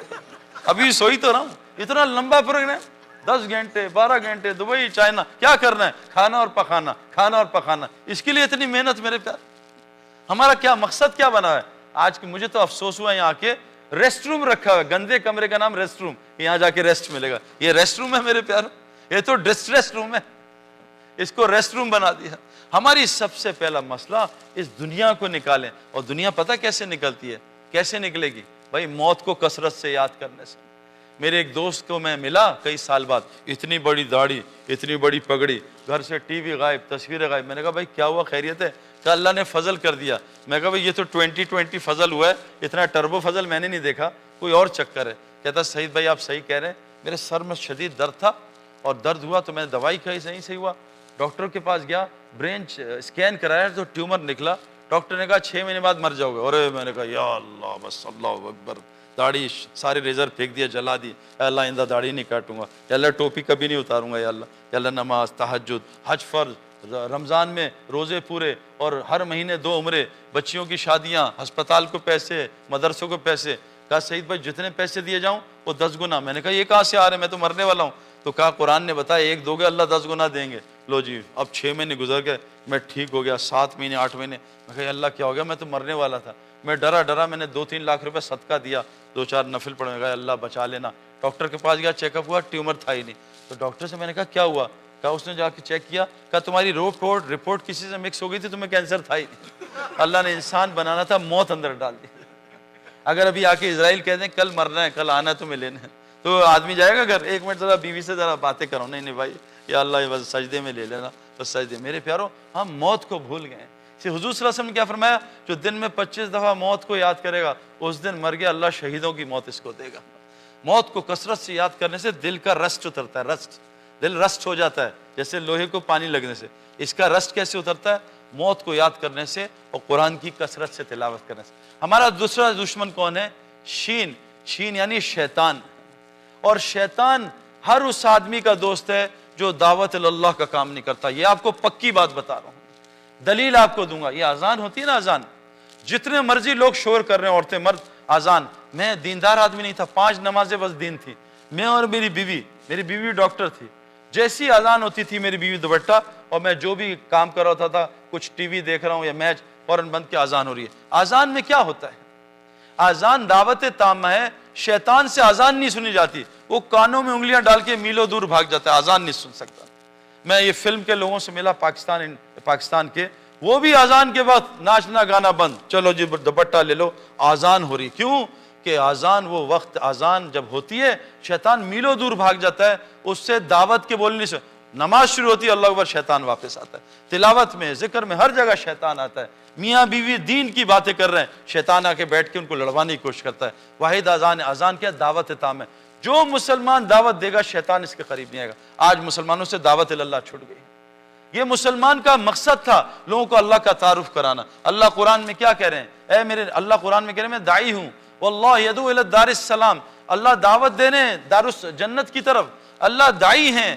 ابھی بھی سوئی تو رہا ہوں, اتنا لمبا پروگرام 10 گھنٹے 12 گھنٹے, دبئی چائنا, کیا کرنا ہے؟ کھانا اور پکانا, کھانا اور پکانا. اس کے لیے اتنی محنت میرے پیار. ہمارا کیا مقصد کیا بنا ہے آج کی؟ مجھے تو افسوس ہوا یہاں کے ریسٹ روم رکھا ہوا ہے, گندے کمرے کا نام ریسٹ روم, یہاں جا کے ریسٹ ملے گا. یہ ریسٹ روم ہے میرے پیار؟ یہ تو ڈسٹریس روم ہے, اس کو ریسٹ روم بنا دیا. ہماری سب سے پہلا مسئلہ اس دنیا کو نکالیں. اور دنیا پتہ کیسے نکلتی ہے, کیسے نکلے گی؟ بھائی موت کو کثرت سے یاد کرنے سے. میرے ایک دوست کو میں ملا کئی سال بعد, اتنی بڑی داڑھی, اتنی بڑی پگڑی, گھر سے ٹی وی غائب, تصویریں غائب. میں نے کہا بھائی کیا ہوا, خیریت ہے؟ کہا اللہ نے فضل کر دیا. میں کہا بھائی یہ تو 2020 فضل ہوا ہے, اتنا ٹربو فضل میں نے نہیں دیکھا, کوئی اور چکر ہے. کہتا سعید بھائی آپ صحیح کہہ رہے ہیں, میرے سر میں شدید درد تھا, اور درد ہوا تو میں نے دوائی کھائی, صحیح ہوا. ڈاکٹر کے پاس گیا, برین اسکین کرایا تو ٹیومر نکلا. ڈاکٹر نے کہا 6 مہینے بعد مر جاؤ گے. اور میں نے کہا یا اللہ, بس اللہ اکبر, داڑھی سارے ریزر پھینک دیا, جلا دی. اے اللہ آئندہ داڑھی نہیں کاٹوں گا, یا اللہ ٹوپی کبھی نہیں اتاروں گا, یا اللہ نماز, تہجد, حج فرض, رمضان میں روزے پورے, اور ہر مہینے 2 عمرے, بچیوں کی شادیاں, ہسپتال کو پیسے, مدرسوں کو پیسے. کہا سعید بھائی جتنے پیسے دیے جاؤں وہ 10 گنا. میں نے کہا یہ کہاں سے آ رہے ہیں, میں تو مرنے والا ہوں. تو کہا قرآن نے بتایا 1 دو گے اللہ 10 گنا دیں گے. لو جی اب 6 مہینے گزر گئے, میں ٹھیک ہو گیا, 7 مہینے 8 مہینے. میں کہا اللہ کیا ہو گیا, میں تو مرنے والا تھا. میں ڈرا, میں نے 2-3 لاکھ روپے صدقہ دیا, 2-4 نفل پڑھنے گیا, اللہ بچا لینا. ڈاکٹر کے پاس گیا, چیک اپ ہوا, ٹیومر تھا ہی نہیں. تو ڈاکٹر سے میں نے کہا کیا ہوا؟ کہا اس نے جا کے چیک کیا, کہا تمہاری رپورٹ کسی سے مکس ہو گئی تھی, تمہیں کینسر تھا ہی نہیں. اللہ نے انسان بنانا تھا, موت اندر ڈال دی. اگر ابھی آ کے اسرائیل کہتے ہیں کل مرنا ہے, کل آنا ہے تمہیں لینے, تو آدمی جائے گا گھر, 1 منٹ ذرا بیوی سے ذرا باتیں کرو. نہیں بھائی, یا اللہ بس سجدے میں لے لینا, بس سجدے. میرے پیارو ہم موت کو بھول گئے. حضور صلی اللہ علیہ وسلم نے کیا فرمایا, جو دن میں 25 دفعہ موت کو یاد کرے گا اس دن مر گیا, اللہ شہیدوں کی موت اس کو دے گا. موت کو کثرت سے یاد کرنے سے دل کا رسٹ اترتا ہے, دل رسٹ ہو جاتا ہے جیسے لوہے کو پانی لگنے سے. اس کا رسٹ کیسے اترتا ہے؟ موت کو یاد کرنے سے اور قرآن کی کثرت سے تلاوت کرنے سے. ہمارا دوسرا دشمن کون ہے؟ شین یعنی شیطان. اور شیطان ہر اس آدمی کا دوست ہے جو دعوت اللہ کا کام نہیں کرتا. یہ آپ کو پکی بات بتا رہا ہوں, دلیل آپ کو دوں گا. یہ اذان ہوتی ہے نا, اذان, جتنے مرضی لوگ شور کر رہے ہیں, عورتیں مرد, اذان. میں دیندار آدمی نہیں تھا, 5 نمازیں بس دین تھی. میں اور میری بیوی ڈاکٹر تھی. جیسی اذان ہوتی تھی میری بیوی دوپٹہ, اور میں جو بھی کام کر رہا تھا, کچھ ٹی وی دیکھ رہا ہوں یا میچ, فوراً بند کے اذان ہو رہی ہے. اذان میں کیا ہوتا ہے؟ اذان دعوت تامہ ہے. شیطان سے اذان نہیں سنی جاتی, وہ کانوں میں انگلیاں ڈال کے میلوں دور بھاگ جاتا ہے, اذان نہیں سن سکتا. میں یہ فلم کے لوگوں سے ملا, پاکستان کے, وہ بھی اذان کے وقت ناچنا گانا بند, چلو جی دوپٹہ لے لو, اذان ہو رہی. کیوں کہ اذان وہ وقت, اذان جب ہوتی ہے شیطان میلوں دور بھاگ جاتا ہے, اس سے دعوت کے بولنے سے. نماز شروع ہوتی ہے, اللہ اکبر, شیطان واپس آتا ہے. تلاوت میں, ذکر میں, ہر جگہ شیطان آتا ہے. میاں بیوی دین کی باتیں کر رہے ہیں, شیطان آ کے بیٹھ کے ان کو لڑوانے کی کوشش کرتا ہے. واحد اذان ہے. اذان کیا؟ دعوت تام ہے. جو مسلمان دعوت دے گا شیطان اس کے قریب نہیں آئے گا. آج مسلمانوں سے دعوت اللہ چھوٹ گئی. یہ مسلمان کا مقصد تھا لوگوں کو اللہ کا تعارف کرانا. اللہ قرآن میں کیا کہہ رہے ہیں؟ اے میرے, اللہ قرآن میں کہہ رہے ہیں میں داعی ہوں, واللہ یدعو الی دار السلام. اللہ دعوت دینے دار جنت کی طرف, اللہ داعی ہیں.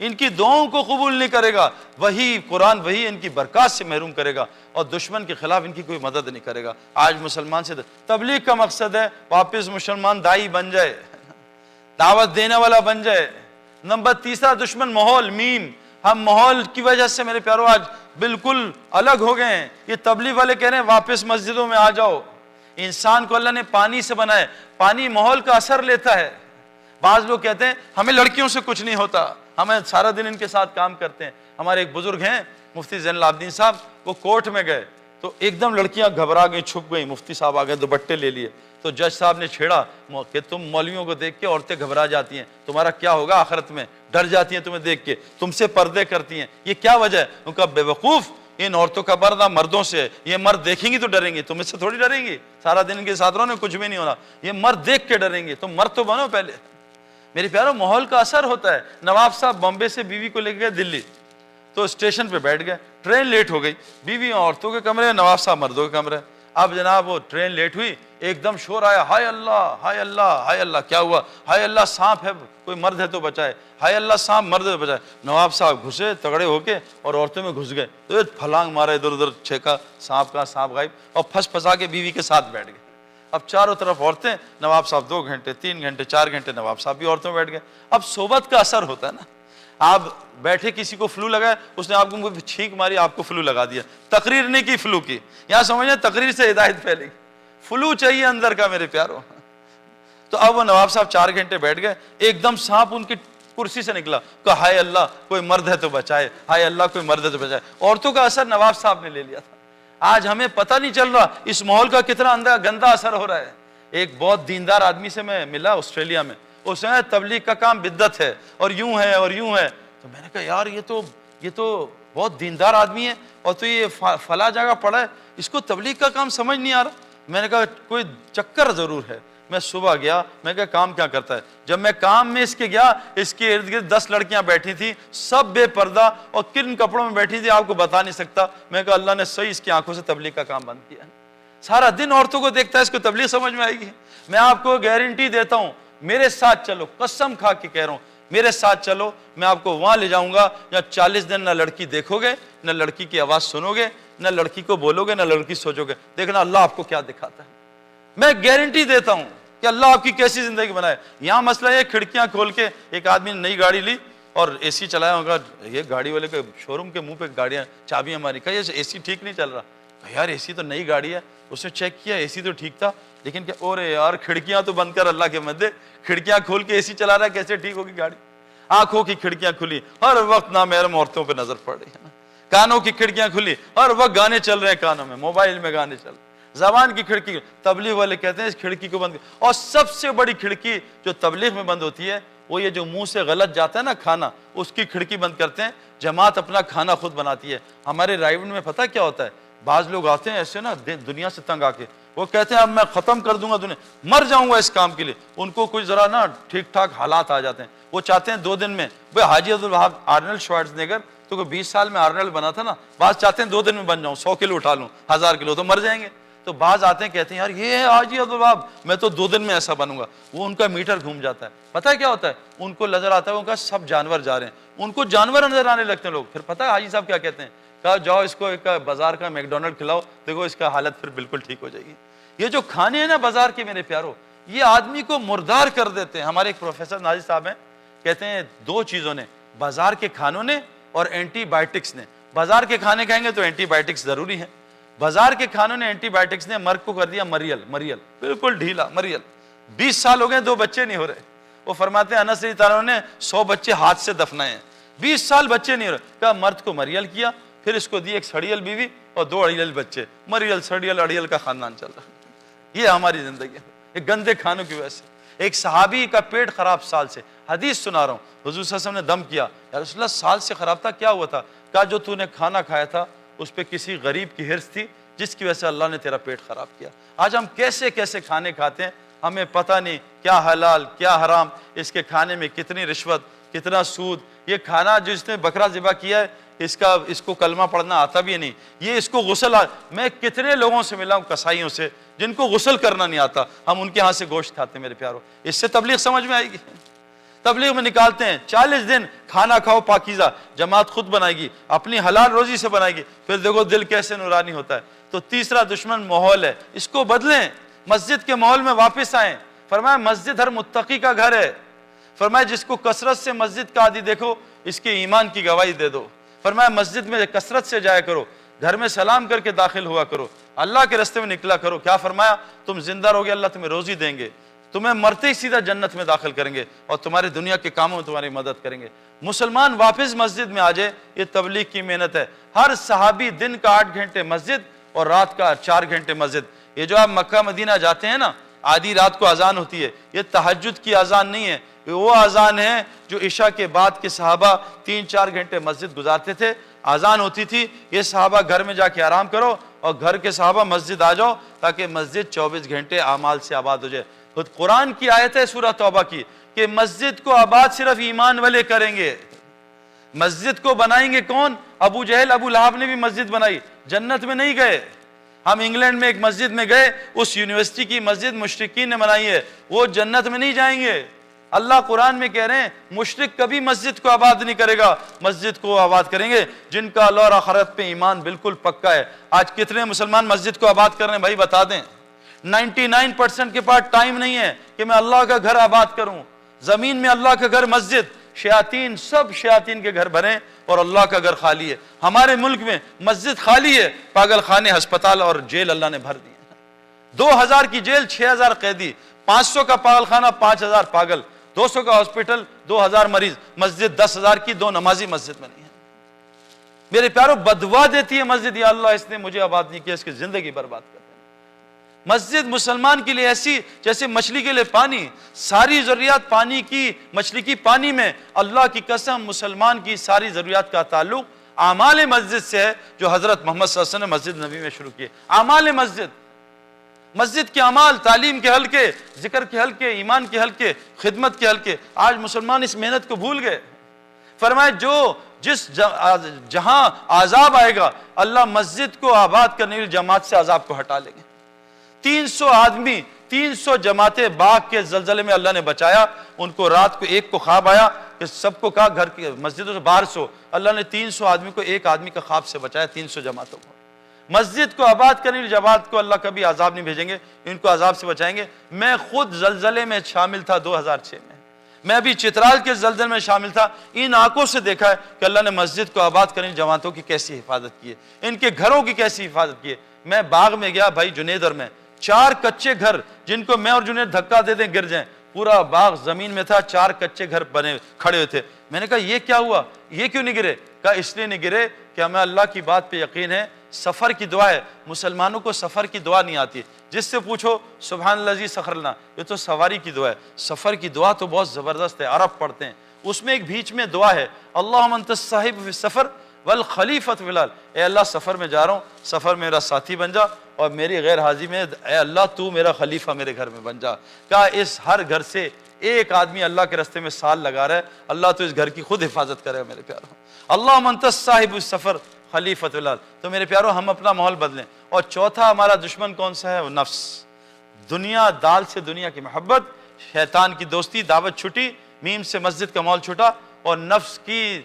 ان کی دعاؤں کو قبول نہیں کرے گا، وہی قرآن وہی ان کی برکات سے محروم کرے گا، اور دشمن کے خلاف ان کی کوئی مدد نہیں کرے گا۔ آج مسلمان سے تبلیغ کا مقصد ہے واپس مسلمان دائی بن جائے، دعوت دینے والا بن جائے۔ نمبر تیسرا دشمن ماحول، میم۔ ہم ماحول کی وجہ سے میرے پیارو آج بالکل الگ ہو گئے ہیں۔ یہ تبلیغ والے کہہ رہے ہیں واپس مسجدوں میں آ جاؤ۔ انسان کو اللہ نے پانی سے بنایا، پانی ماحول کا اثر لیتا ہے۔ بعض لوگ کہتے ہیں ہمیں لڑکیوں سے کچھ نہیں ہوتا، ہمیں سارا دن ان کے ساتھ کام کرتے ہیں۔ ہمارے ایک بزرگ ہیں مفتی زین العابدین صاحب، وہ کورٹ میں گئے تو ایک دم لڑکیاں گھبرا گئی، چھپ گئی۔ مفتی صاحب آ گئے، دوپٹے لے لیے، تو جج صاحب نے چھیڑا کہ تم مولویوں کو دیکھ کے عورتیں گھبرا جاتی ہیں، تمہارا کیا ہوگا آخرت میں، ڈر جاتی ہیں تمہیں دیکھ کے، تم سے پردے کرتی ہیں، یہ کیا وجہ ہے؟ ان کا بے وقوف، ان عورتوں کا پردہ مردوں سے ہے، یہ مرد دیکھیں گی تو ڈریں گی، تم اس سے تھوڑی ڈریں گی، سارا دن ان کے ساتھ رہو نے کچھ بھی نہیں ہونا، یہ مرد دیکھ کے ڈریں گے، تم مرد تو بنو پہلے۔ میرے پیارو ماحول کا اثر ہوتا ہے۔ نواب صاحب بامبے سے بیوی کو لے کے گئے دلی، تو اسٹیشن پہ بیٹھ گئے، ٹرین لیٹ ہو گئی، بیوی عورتوں کے کمرے، نواب صاحب مردوں کے کمرے۔ اب جناب وہ ٹرین لیٹ ہوئی، ایک دم شور آیا، ہائے اللہ ہائے اللہ ہائے اللہ، کیا ہوا؟ ہائے اللہ سانپ ہے، کوئی مرد ہے تو بچائے، ہائے اللہ سانپ مرد ہے تو بچائے۔ نواب صاحب گھسے تگڑے ہو کے اور عورتوں میں گھس گئے، تو ایک پھلانگ مارا، ادھر ادھر چھینکا، سانپ کا سانپ غائب، اور پھنس پھنسا کے بیوی کے ساتھ بیٹھ گئے۔ اب چاروں طرف عورتیں، نواب صاحب 2 گھنٹے 3 گھنٹے 4 گھنٹے نواب صاحب بھی عورتوں میں بیٹھ گئے۔ اب صحبت کا اثر ہوتا ہے نا، آپ بیٹھے کسی کو فلو لگا ہے، اس نے آپ کو چھینک ماری، آپ کو فلو لگا دیا، تقریر نہیں کی فلو کی، یہاں سمجھیں تقریر سے ہدایت پھیلے گی، فلو چاہیے اندر کا میرے پیارو۔ تو اب وہ نواب صاحب 4 گھنٹے بیٹھ گئے، ایک دم سانپ ان کی کرسی سے نکلا، کہا ہائے اللہ کوئی مرد ہے تو بچائے، ہائے اللہ کوئی مرد ہے تو بچائے۔ عورتوں کا اثر نواب صاحب نے لے لیا تھا۔ آج ہمیں پتہ نہیں چل رہا اس ماحول کا کتنا گندا اثر ہو رہا ہے۔ ایک بہت دیندار آدمی سے میں ملا آسٹریلیا میں، اس نے تبلیغ کا کام بدعت ہے اور یوں ہے اور یوں ہے، تو میں نے کہا یار یہ تو بہت دیندار آدمی ہے اور تو یہ فلاں جگہ پڑا ہے، اس کو تبلیغ کا کام سمجھ نہیں آ رہا۔ میں نے کہا کوئی چکر ضرور ہے۔ میں صبح گیا، میں کہا کام کیا کرتا ہے؟ جب میں کام میں اس کے گیا، اس کے ارد گرد 10 لڑکیاں بیٹھی تھیں، سب بے پردہ، اور کن کپڑوں میں بیٹھی تھی آپ کو بتا نہیں سکتا۔ میں کہا اللہ نے صحیح اس کی آنکھوں سے تبلیغ کا کام بند کیا ہے، سارا دن عورتوں کو دیکھتا ہے، اس کو تبلیغ سمجھ میں آئے گی؟ میں آپ کو گارنٹی دیتا ہوں، میرے ساتھ چلو، قسم کھا کے کہہ رہا ہوں، میرے ساتھ چلو، میں آپ کو وہاں لے جاؤں گا جہاں 40 دن نہ لڑکی دیکھو گے، نہ لڑکی کی آواز سنو گے، نہ لڑکی کو بولو گے، نہ لڑکی سوچو گے، دیکھنا اللہ آپ کو کیا دکھاتا ہے۔ میں گارنٹی دیتا ہوں کہ اللہ آپ کی کیسی زندگی بنائے۔ یہاں مسئلہ یہ کھڑکیاں کھول کے، ایک آدمی نے نئی گاڑی لی اور اے سی چلایا ہوگا، یہ گاڑی والے کے شو روم کے منہ پہ گاڑیاں چابیاں ماری، کہا یہ اے سی ٹھیک نہیں چل رہا۔ یار اے سی تو نئی گاڑی ہے، اس نے چیک کیا، اے سی تو ٹھیک تھا، لیکن کہ اور یار کھڑکیاں تو بند کر، اللہ کے مدے کھڑکیاں کھول کے اے سی چلا رہا ہے، کیسے ٹھیک ہوگی گاڑی؟ آنکھوں کی کھڑکیاں کھلی، ہر وقت نامحرم عورتوں پہ نظر پڑ رہی ہے نا۔ کانوں کی کھڑکیاں کھلی، ہر وقت گانے چل رہے ہیں کانوں میں، موبائل میں گانے چل رہے ہیں۔ زبان کی کھڑکی، تبلیغ والے کہتے ہیں اس کھڑکی کو بند کر۔ اور سب سے بڑی کھڑکی جو تبلیغ میں بند ہوتی ہے وہ یہ جو منہ سے غلط جاتا ہے نا کھانا، اس کی کھڑکی بند کرتے ہیں۔ جماعت اپنا کھانا خود بناتی ہے۔ ہمارے رائیونڈ میں پتہ کیا ہوتا ہے، بعض لوگ آتے ہیں ایسے نا دنیا سے تنگ آ کے، وہ کہتے ہیں اب میں ختم کر دوں گا دنیا، مر جاؤں گا اس کام کے لیے۔ ان کو کوئی ذرا نا ٹھیک ٹھاک حالات آ جاتے ہیں، وہ چاہتے ہیں 2 دن میں، بھائی حاجی عبدالوہاب آرنلڈ شوارزنیگر تو کوئی 20 سال میں آرنلڈ بنا تھا نا، بعض چاہتے ہیں 2 دن میں بن جاؤں، 100 کلو اٹھا لوں، 1000 کلو، تو مر جائیں گے۔ تو بعض آتے ہیں کہتے ہیں یار یہ ہے حاجی عبدالوہاب، میں تو 2 دن میں ایسا بنوں گا، وہ ان کا میٹر گھوم جاتا ہے۔ پتہ ہے کیا ہوتا ہے، ان کو نظر آتا ہے ان کا سب جانور جا رہے ہیں، ان کو جانور نظر آنے لگتے ہیں لوگ۔ پھر پتہ ہے حاجی صاحب کیا کہتے ہیں، کہا جاؤ اس کو ایک بازار کا میکڈونلڈ کھلاؤ، دیکھو اس کا حالت پھر بالکل ٹھیک ہو جائے گی۔ یہ جو کھانے ہیں نا بازار کے میرے پیارو، یہ آدمی کو مردار کر دیتے ہیں۔ ہمارے ایک پروفیسر ناجی صاحب ہیں، کہتے ہیں 2 چیزوں نے، بازار کے کھانوں نے اور اینٹی بائیوٹکس نے۔ بازار کے کھانے کھائیں گے تو اینٹی بائیوٹکس ضروری ہیں، بازار کے کھانوں نے اینٹی بائیوٹکس نے مرد کو کر دیا مریل بالکل ڈھیلا مریل۔ 20 سال ہو گئے 2 بچے نہیں ہو رہے۔ وہ فرماتے ہیں انس رضی اللہ عنہ نے 100 بچے ہاتھ سے دفنائے ہیں، 20 سال بچے نہیں ہو رہے۔ کہا مرد کو مریل کیا، پھر اس کو دی ایک سڑیل بیوی اور 2 اڑیل بچے، مریل سڑیل اڑیل کا خاندان چل رہا ہے۔ یہ ہماری زندگی ہے، یہ گندے کھانوں کی وجہ سے۔ ایک صحابی کا پیٹ خراب سال سے، حدیث سنا رہا ہوں، حضور صلی اللہ علیہ وسلم نے دم کیا، یا رسول اللہ سال سے خراب تھا، کیا ہوا تھا؟ کہا جو تو نے کھانا کھایا تھا اس پہ کسی غریب کی ہرس تھی جس کی وجہ سے اللہ نے تیرا پیٹ خراب کیا۔ آج ہم کیسے کیسے کھانے کھاتے ہیں، ہمیں پتہ نہیں کیا حلال کیا حرام، اس کے کھانے میں کتنی رشوت کتنا سود۔ یہ کھانا جس نے بکرا ذبح کیا ہے اس کو کلمہ پڑھنا آتا بھی نہیں، یہ اس کو غسل میں کتنے لوگوں سے ملا ہوں کسائیوں سے جن کو غسل کرنا نہیں آتا، ہم ان کے ہاں سے گوشت کھاتے ہیں میرے پیارو۔ اس سے تبلیغ سمجھ میں آئے گی؟ تبلیغ میں نکالتے ہیں 40 دن کھانا کھاؤ پاکیزہ، جماعت خود بنائے گی، اپنی حلال روزی سے بنائے گی، پھر دیکھو دل کیسے نورانی ہوتا ہے۔ تو تیسرا دشمن ماحول ہے، اس کو بدلیں، مسجد کے ماحول میں واپس آئیں۔ فرمایا مسجد ہر متقی کا گھر ہے، فرمایا جس کو کثرت سے مسجد کا عادی دیکھو اس کے ایمان کی گواہی دے دو۔ فرمایا مسجد میں کثرت سے جایا کرو، گھر میں سلام کر کے داخل ہوا کرو، اللہ کے راستے میں نکلا کرو۔ کیا فرمایا؟ تم زندہ رہو گے، اللہ تمہیں روزی دیں گے، تمہیں مرتے ہی سیدھا جنت میں داخل کریں گے اور تمہاری دنیا کے کاموں میں تمہاری مدد کریں گے۔ مسلمان واپس مسجد میں آ جائے، یہ تبلیغ کی محنت ہے۔ ہر صحابی دن کا 8 گھنٹے مسجد اور رات کا 4 گھنٹے مسجد۔ یہ جو آپ مکہ مدینہ جاتے ہیں نا، آدھی رات کو اذان ہوتی ہے، یہ تہجد کی اذان نہیں ہے، یہ وہ اذان ہے جو عشاء کے بعد کے صحابہ 3-4 گھنٹے مسجد گزارتے تھے۔ اذان ہوتی تھی، یہ صحابہ گھر میں جا کے آرام کرو اور گھر کے صحابہ مسجد آ جاؤ تاکہ مسجد 24 گھنٹے اعمال سے آباد ہو جائے۔ خود قرآن کی آیت ہے سورہ توبہ کی کہ مسجد کو آباد صرف ایمان والے کریں گے۔ مسجد کو بنائیں گے کون؟ ابو جہل ابو لہب نے بھی مسجد بنائی، جنت میں نہیں گئے۔ ہم انگلینڈ میں ایک مسجد میں گئے، اس یونیورسٹی کی مسجد مشرکین نے بنائی ہے، وہ جنت میں نہیں جائیں گے۔ اللہ قرآن میں کہہ رہے ہیں مشرک کبھی مسجد کو آباد نہیں کرے گا، مسجد کو آباد کریں گے جن کا اللہ اور آخرت پہ ایمان بالکل پکا ہے۔ آج کتنے مسلمان مسجد کو آباد کر رہے ہیں بھائی بتا دیں؟ 99% کے پاس ٹائم نہیں ہے کہ میں اللہ کا گھر آباد کروں۔ زمین میں اللہ کا گھر مسجد، شیاطین سب شیاطین کے گھر بھرے اور اللہ کا گھر خالی ہے۔ ہمارے ملک میں مسجد خالی ہے، پاگل خانے، ہسپتال اور جیل اللہ نے بھر دی۔ 2000 کی جیل 6000 قیدی، 500 کا پاگل خانہ 5000 پاگل، 200 کا ہاسپٹل 2000 مریض، مسجد 10,000 کی 2 نمازی مسجد میں نہیں ہے۔ میرے پیاروں بدوا دیتی ہے مسجد، یا اللہ اس نے مجھے آباد نہیں کیا، اس کی زندگی برباد کر۔ مسجد مسلمان کے لیے ایسی جیسے مچھلی کے لیے پانی، ساری ضروریات پانی کی، مچھلی کی پانی میں، اللہ کی قسم مسلمان کی ساری ضروریات کا تعلق اعمال مسجد سے ہے جو حضرت محمد صلی اللہ علیہ وسلم نے مسجد نبی میں شروع کیے۔ اعمال مسجد، مسجد کے اعمال، تعلیم کے حلقے، ذکر کے حلقے، ایمان کے حلقے، خدمت کے حلقے۔ آج مسلمان اس محنت کو بھول گئے۔ فرمایا جو جس جہاں عذاب آئے گا اللہ مسجد کو آباد کرنے والی جماعت سے عذاب کو ہٹا لیں گے۔ 300 آدمی، 300 جماعتیں باغ کے زلزلے میں اللہ نے بچایا۔ ان کو رات کو ایک کو خواب آیا کہ سب کو کہا گھر کی مسجدوں سے باہر سو، اللہ نے 300 آدمی کو ایک آدمی کا خواب سے بچایا، 300 جماعتوں کو۔ مسجد کو آباد کرنے والی جماعت کو اللہ کبھی عذاب نہیں بھیجیں گے، ان کو عذاب سے بچائیں گے۔ میں خود زلزلے میں شامل تھا 2006 میں، میں ابھی چترال کے زلزلے میں شامل تھا۔ ان آنکھوں سے دیکھا ہے کہ اللہ نے مسجد کو آباد کرنے والی جماعتوں کی کیسی حفاظت کی ہے، ان کے گھروں کی کیسی حفاظت کی ہے۔ میں باغ میں گیا بھائی جنیدر میں، 4 کچے گھر جن کو میں اور جنید دھکا دے دیں گر جائیں، پورا باغ زمین میں تھا، 4 کچے گھر بنے کھڑے ہوئے تھے۔ میں نے کہا یہ کیا ہوا، یہ کیوں نہیں گرے؟ کہا اس لیے نہیں گرے کہ ہمیں اللہ کی بات پہ یقین ہے، سفر کی دعا ہے۔ مسلمانوں کو سفر کی دعا نہیں آتی، جس سے پوچھو سبحان الذی سخر لنا، یہ تو سواری کی دعا ہے۔ سفر کی دعا تو بہت زبردست ہے، عرب پڑھتے ہیں، اس میں ایک بیچ میں دعا ہے، اللہم انت الصاحب فی السفر والخلیفۃ فی الارض، اے اللہ سفر میں جا رہا ہوں، سفر میرا ساتھی بن جا، اور میری غیر حاضری میں اے اللہ تو میرا خلیفہ میرے گھر میں بن جا۔ کہا اس ہر گھر سے ایک آدمی اللہ کے راستے میں سال لگا رہا ہے، اللہ تو اس گھر کی خود حفاظت کرے میرے پیاروں۔ اللہم انت الصاحب السفر خلیفۃ الارض۔ تو میرے پیاروں ہم اپنا ماحول بدلیں۔ اور چوتھا ہمارا دشمن کون سا ہے؟ وہ نفس، دنیا، دال سے دنیا کی محبت، شیطان کی دوستی، دعوت چھٹی، میم سے مسجد کا ماحول چھوٹا اور نفس کی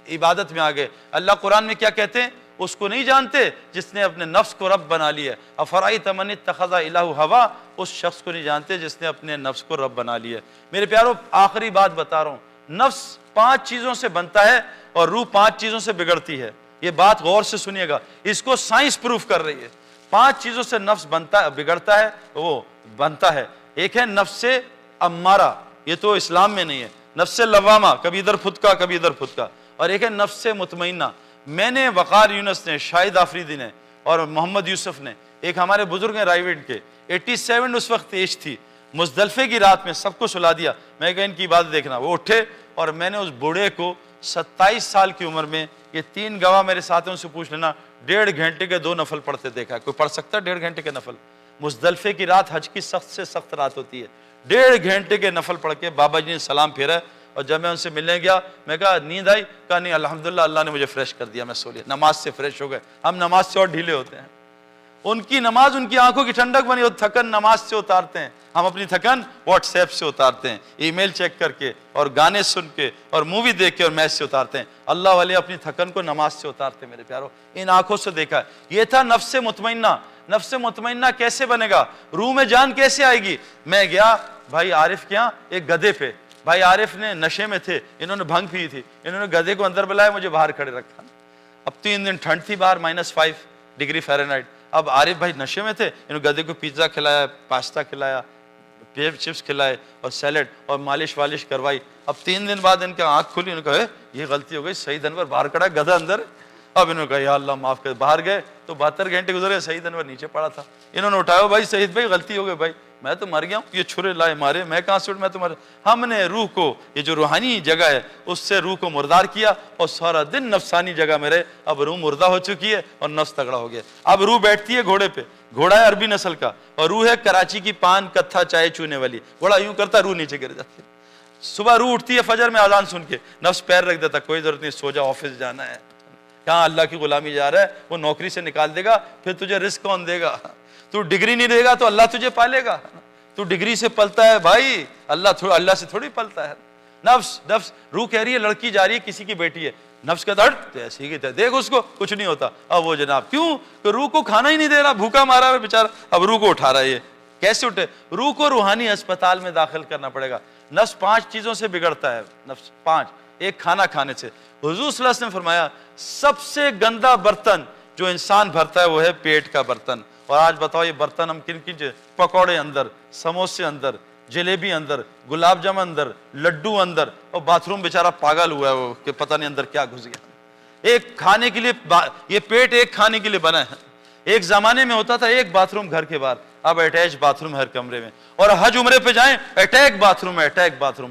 عبادت میں آ گئے۔ اللہ قرآن میں کیا کہتے ہیں؟ اس کو نہیں جانتے جس نے اپنے نفس کو رب بنا لیا۔ افرأیت من اتخذ الہ ہوا، اس شخص کو نہیں جانتے جس نے اپنے نفس کو رب بنا لیا۔ میرے پیاروں آخری بات بتا رہا ہوں، نفس 5 چیزوں سے بنتا ہے اور روح 5 چیزوں سے بگڑتی ہے۔ یہ بات غور سے سنیے گا، اس کو سائنس پروف کر رہی ہے۔ 5 چیزوں سے نفس بگڑتا ہے، وہ بنتا ہے۔ ایک ہے نفس امارہ، یہ تو اسلام میں نہیں ہے، نفس لوامہ، کبھی ادھر پھتکا کبھی ادھر پھتکا، اور ایک ہے نفس مطمئنہ۔ میں نے، وقار یونس نے، شاہد آفریدی نے اور محمد یوسف نے، ایک ہمارے بزرگ ہیں رائے وڈ کے، 87 اس وقت ایج تھی، مزدلفے کی رات میں سب کو سلا دیا۔ میں کہا ان کی بات دیکھنا، وہ اٹھے اور میں نے اس بوڑھے کو 27 سال کی عمر میں، یہ 3 گواہ میرے ساتھ ہیں ان سے پوچھ لینا، 1.5 گھنٹے کے 2 نفل پڑھتے دیکھا ہے۔ کوئی پڑھ سکتا ہے 1.5 گھنٹے کے نفل؟ مزدلفے کی رات حج کی سخت سے سخت رات ہوتی ہے، 1.5 گھنٹے کے نفل پڑھ کے بابا جی نے سلام پھیرا۔ اور جب میں ان سے ملنے گیا میں کہا نیند آئی؟ کہا نہیں الحمدللہ اللہ نے مجھے فریش کر دیا، میں سو لیا، نماز سے فریش ہو گئے۔ ہم نماز سے اور ڈھیلے ہوتے ہیں۔ ان کی نماز ان کی آنکھوں کی ٹھنڈک بنی. وہ تھکن نماز سے اتارتے ہیں, ہم اپنی تھکن واٹس ایپ سے اتارتے ہیں, ای میل چیک کر کے اور گانے سن کے اور مووی دیکھ کے اور میچ سے اتارتے ہیں. اللہ والے اپنی تھکن کو نماز سے اتارتے ہیں. میرے پیارو, ان آنکھوں سے دیکھا ہے. یہ تھا نفس مطمئنہ. نفس مطمئنہ کیسے بنے گا, روح میں جان کیسے آئے گی؟ میں گیا بھائی عارف کے یہاں ایک گدھے پہ, بھائی عارف نے نشے میں تھے, انہوں نے بھنگ پی تھی, انہوں نے گدھے کو اندر بلایا, مجھے باہر کھڑے رکھا. اب 3 دن ٹھنڈ تھی باہر, -5 ڈگری فahrenheit. اب عارف بھائی نشے میں تھے, انہوں نے گدھے کو پیزا کھلایا, پاستا کھلایا, چپس کھلائے اور سیلڈ اور مالش والش کروائی. اب 3 دن بعد ان کی آنکھ کھلی, انہوں نے کہا یہ غلطی ہو گئی, سعید انور باہر کھڑا ہے, گدھا اندر. اب انہوں نے کہا یا اللہ معاف کر. باہر گئے تو 72 گھنٹے گزرے, سعید انور نیچے پڑا تھا. انہوں نے اٹھایا, بھائی سعید بھائی غلطی ہو گئی, بھائی میں تو مر گیا ہوں, یہ چھرے لائے مارے, میں کہاں سے اٹھ, میں تو مر. ہم نے روح کو, یہ جو روحانی جگہ ہے اس سے روح کو مردار کیا اور سارا دن نفسانی جگہ میں رہے. اب روح مردہ ہو چکی ہے اور نفس تگڑا ہو گیا. اب روح بیٹھتی ہے گھوڑے پہ, گھوڑا ہے عربی نسل کا, اور روح ہے کراچی کی پان کتھا چائے چونے والی. گھوڑا یوں کرتا ہے, روح نیچے گر جاتی ہے. صبح روح اٹھتی ہے فجر میں اذان سن کے, نفس پیر رکھ دیتا, کوئی ضرورت نہیں, سو جا, آفس جانا ہے. کہاں اللہ کی غلامی جا رہا ہے, وہ نوکری سے نکال دے گا, پھر تجھے رزق کون دے گا؟ تو ڈگری نہیں دے گا تو اللہ تجھے پالے گا. تو ڈگری سے پلتا ہے بھائی, اللہ سے تھوڑی پلتا ہے. نفس روح کہہ رہی ہے لڑکی جا رہی ہے, کسی کی بیٹی ہے, نفس کا درد ایسی کی دیکھ اس کو, کچھ نہیں ہوتا. اب وہ جناب کیوں کہ روح کو کھانا ہی نہیں دے رہا, بھوکا مارا ہے بیچارہ. اب روح کو اٹھا رہا ہے, یہ کیسے اٹھے؟ روح کو روحانی اسپتال میں داخل کرنا پڑے گا. نفس 5 چیزوں سے بگڑتا ہے, نفس 5. ایک کھانا کھانے سے. حضور صلی اللہ علیہ وسلم نے فرمایا سب سے گندا برتن جو انسان بھرتا ہے وہ ہے پیٹ کا برتن. اور آج بتاؤ یہ برتن ہم کن کن, پکوڑے اندر, سموسے اندر, جلیبی اندر, گلاب جامن اندر, لڈو اندر, اور باتھ روم بیچارہ پاگل ہوا ہے وہ کہ پتہ نہیں اندر کیا گھس گیا. ایک کھانے کے لیے, یہ پیٹ ایک کھانے کے لیے بنا ہے. ایک زمانے میں ہوتا تھا ایک باتھ روم گھر کے باہر, اب اٹیچ باتھ روم ہر کمرے میں. اور حج عمرے پہ جائیں, اٹیک باتھ روم,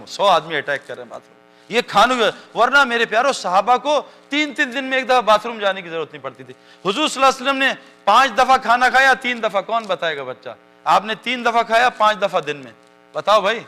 100 آدمی اٹیک کر رہے ہیں باتھ روم. یہ کھانوں, ورنہ میرے پیارو صحابہ کو 3 دن میں ایک دفعہ باتھ روم جانے کی ضرورت نہیں پڑتی تھی. حضور صلی اللہ علیہ وسلم نے 5 دفعہ کھانا کھایا, 3 دفعہ, کون بتائے گا بچہ؟ آپ نے 3 دفعہ کھایا 5 دفعہ دن میں, بتاؤ بھائی.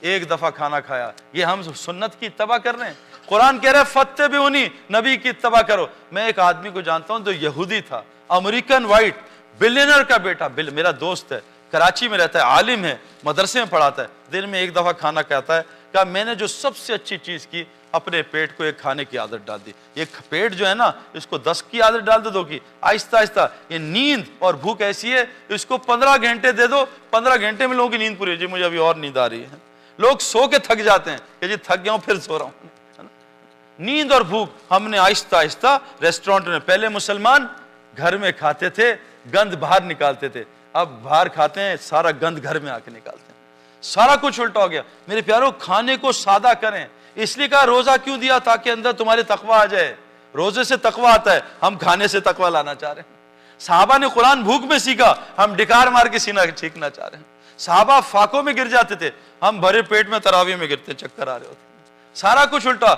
1 دفعہ کھانا کھایا, یہ ہم سنت کی اتباع کر رہے ہیں. قرآن کہہ رہا ہے فاتبعونی, نبی کی اتباع کرو. میں ایک آدمی کو جانتا ہوں جو یہودی تھا, امریکن وائٹ, بلینر کا بیٹا, میرا دوست ہے, کراچی میں رہتا ہے, عالم ہے, مدرسے میں پڑھاتا ہے. دن میں 1 دفعہ کھانا کھاتا ہے. کہ میں نے جو سب سے اچھی چیز کی, اپنے پیٹ کو ایک کھانے کی عادت ڈال دی. یہ پیٹ جو ہے نا, اس کو 10 کی عادت ڈال دو, 2 کی, آہستہ آہستہ. یہ نیند اور بھوک ایسی ہے, اس کو 15 گھنٹے دے دو, 15 گھنٹے میں لوگوں کی نیند پوری. جی مجھے ابھی اور نیند آ رہی ہے. لوگ سو کے تھک جاتے ہیں کہ جی تھک گیا ہوں پھر سو رہا ہوں. نیند اور بھوک ہم نے آہستہ آہستہ ریسٹورینٹ میں, پہلے مسلمان گھر میں کھاتے تھے, گند باہر نکالتے تھے, اب باہر کھاتے ہیں, سارا گند گھر میں آ کے نکالتے ہیں. سارا کچھ الٹا ہو گیا. میرے پیارو کھانے کو سادہ کریں. اس لیے کہا روزہ کیوں دیا, تاکہ اندر تمہارے تقویٰ آ جائے. روزے سے تقویٰ آتا ہے, ہم کھانے سے تقویٰ لانا چاہ رہے ہیں. صحابہ نے قرآن بھوک میں سیکھا, ہم ڈکار مار کے سینہ چھینکنا چاہ رہے ہیں. صحابہ فاقوں میں گر جاتے تھے, ہم بھرے پیٹ میں تراویح میں گرتے, چکر آ رہے ہوتے. سارا کچھ الٹا.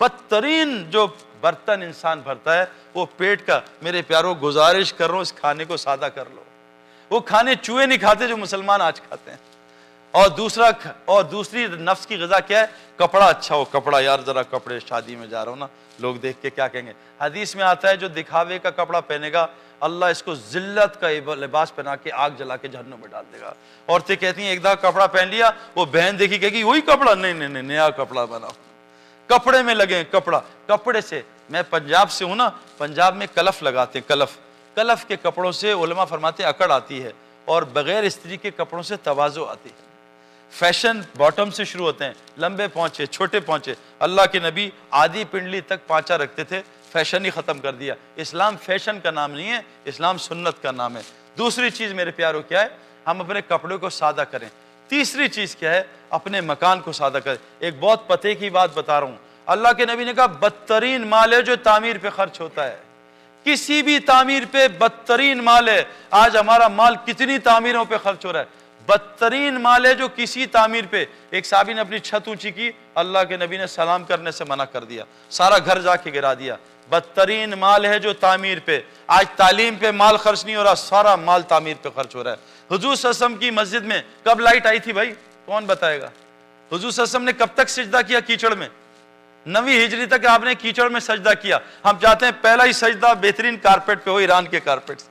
بدترین جو برتن انسان بھرتا ہے وہ پیٹ کا. میرے پیارو گزارش کر رہا ہوں, اس کھانے کو سادہ کر لو. وہ کھانے چوہے نہیں کھاتے جو مسلمان آج کھاتے ہیں. اور دوسری نفس کی غذا کیا ہے؟ کپڑا اچھا ہو, کپڑا, یار ذرا کپڑے, شادی میں جا رہا ہوں نا, لوگ دیکھ کے کیا کہیں گے. حدیث میں آتا ہے جو دکھاوے کا کپڑا پہنے گا, اللہ اس کو ذلت کا لباس پہنا کے آگ جلا کے جہنم میں ڈال دے گا. عورتیں کہتی ہیں ایک دفعہ کپڑا پہن لیا, وہ بہن دیکھی کہے گی وہی کپڑا, نہیں, نیا کپڑا بناؤ. کپڑے میں لگے, کپڑے سے. میں پنجاب سے ہوں نا, پنجاب میں کلف لگاتے ہیں, کلف کے کپڑوں سے علماء فرماتے ہیں اکڑ آتی ہے, اور بغیر استری کے کپڑوں سے تواضع آتی ہے. فیشن باٹم سے شروع ہوتے ہیں, لمبے پہنچے, چھوٹے پہنچے. اللہ کے نبی آدھی پنڈلی تک پانچا رکھتے تھے, فیشن ہی ختم کر دیا. اسلام فیشن کا نام نہیں ہے, اسلام سنت کا نام ہے. دوسری چیز میرے پیاروں کیا ہے؟ ہم اپنے کپڑے کو سادہ کریں. تیسری چیز کیا ہے؟ اپنے مکان کو سادہ کریں. ایک بہت پتے کی بات بتا رہا ہوں. اللہ کے نبی نے کہا بدترین مال ہے جو تعمیر پہ خرچ ہوتا ہے. کسی بھی تعمیر پہ بدترین مال ہے. آج ہمارا مال کتنی تعمیروں پہ خرچ ہو رہا ہے. بدترین مال ہے جو کسی تعمیر پہ. ایک صحابی نے اپنی چھت اونچی کی, اللہ کے نبی نے سلام کرنے سے منع کر دیا, سارا گھر جا کے گرا دیا. بدترین مال ہے جو تعمیر پہ. آج تعلیم پہ مال خرچ نہیں ہو رہا, سارا مال تعمیر پہ خرچ ہو رہا ہے. حضور صلی اللہ علیہ وسلم کی مسجد میں کب لائٹ آئی تھی بھائی؟ کون بتائے گا؟ حضور صلی اللہ علیہ وسلم نے کب تک سجدہ کیا کیچڑ میں؟ 9ویں ہجری تک آپ نے کیچڑ میں سجدہ کیا. ہم چاہتے ہیں پہلا ہی سجدہ بہترین کارپیٹ پہ ہو, ایران کے کارپیٹ سے.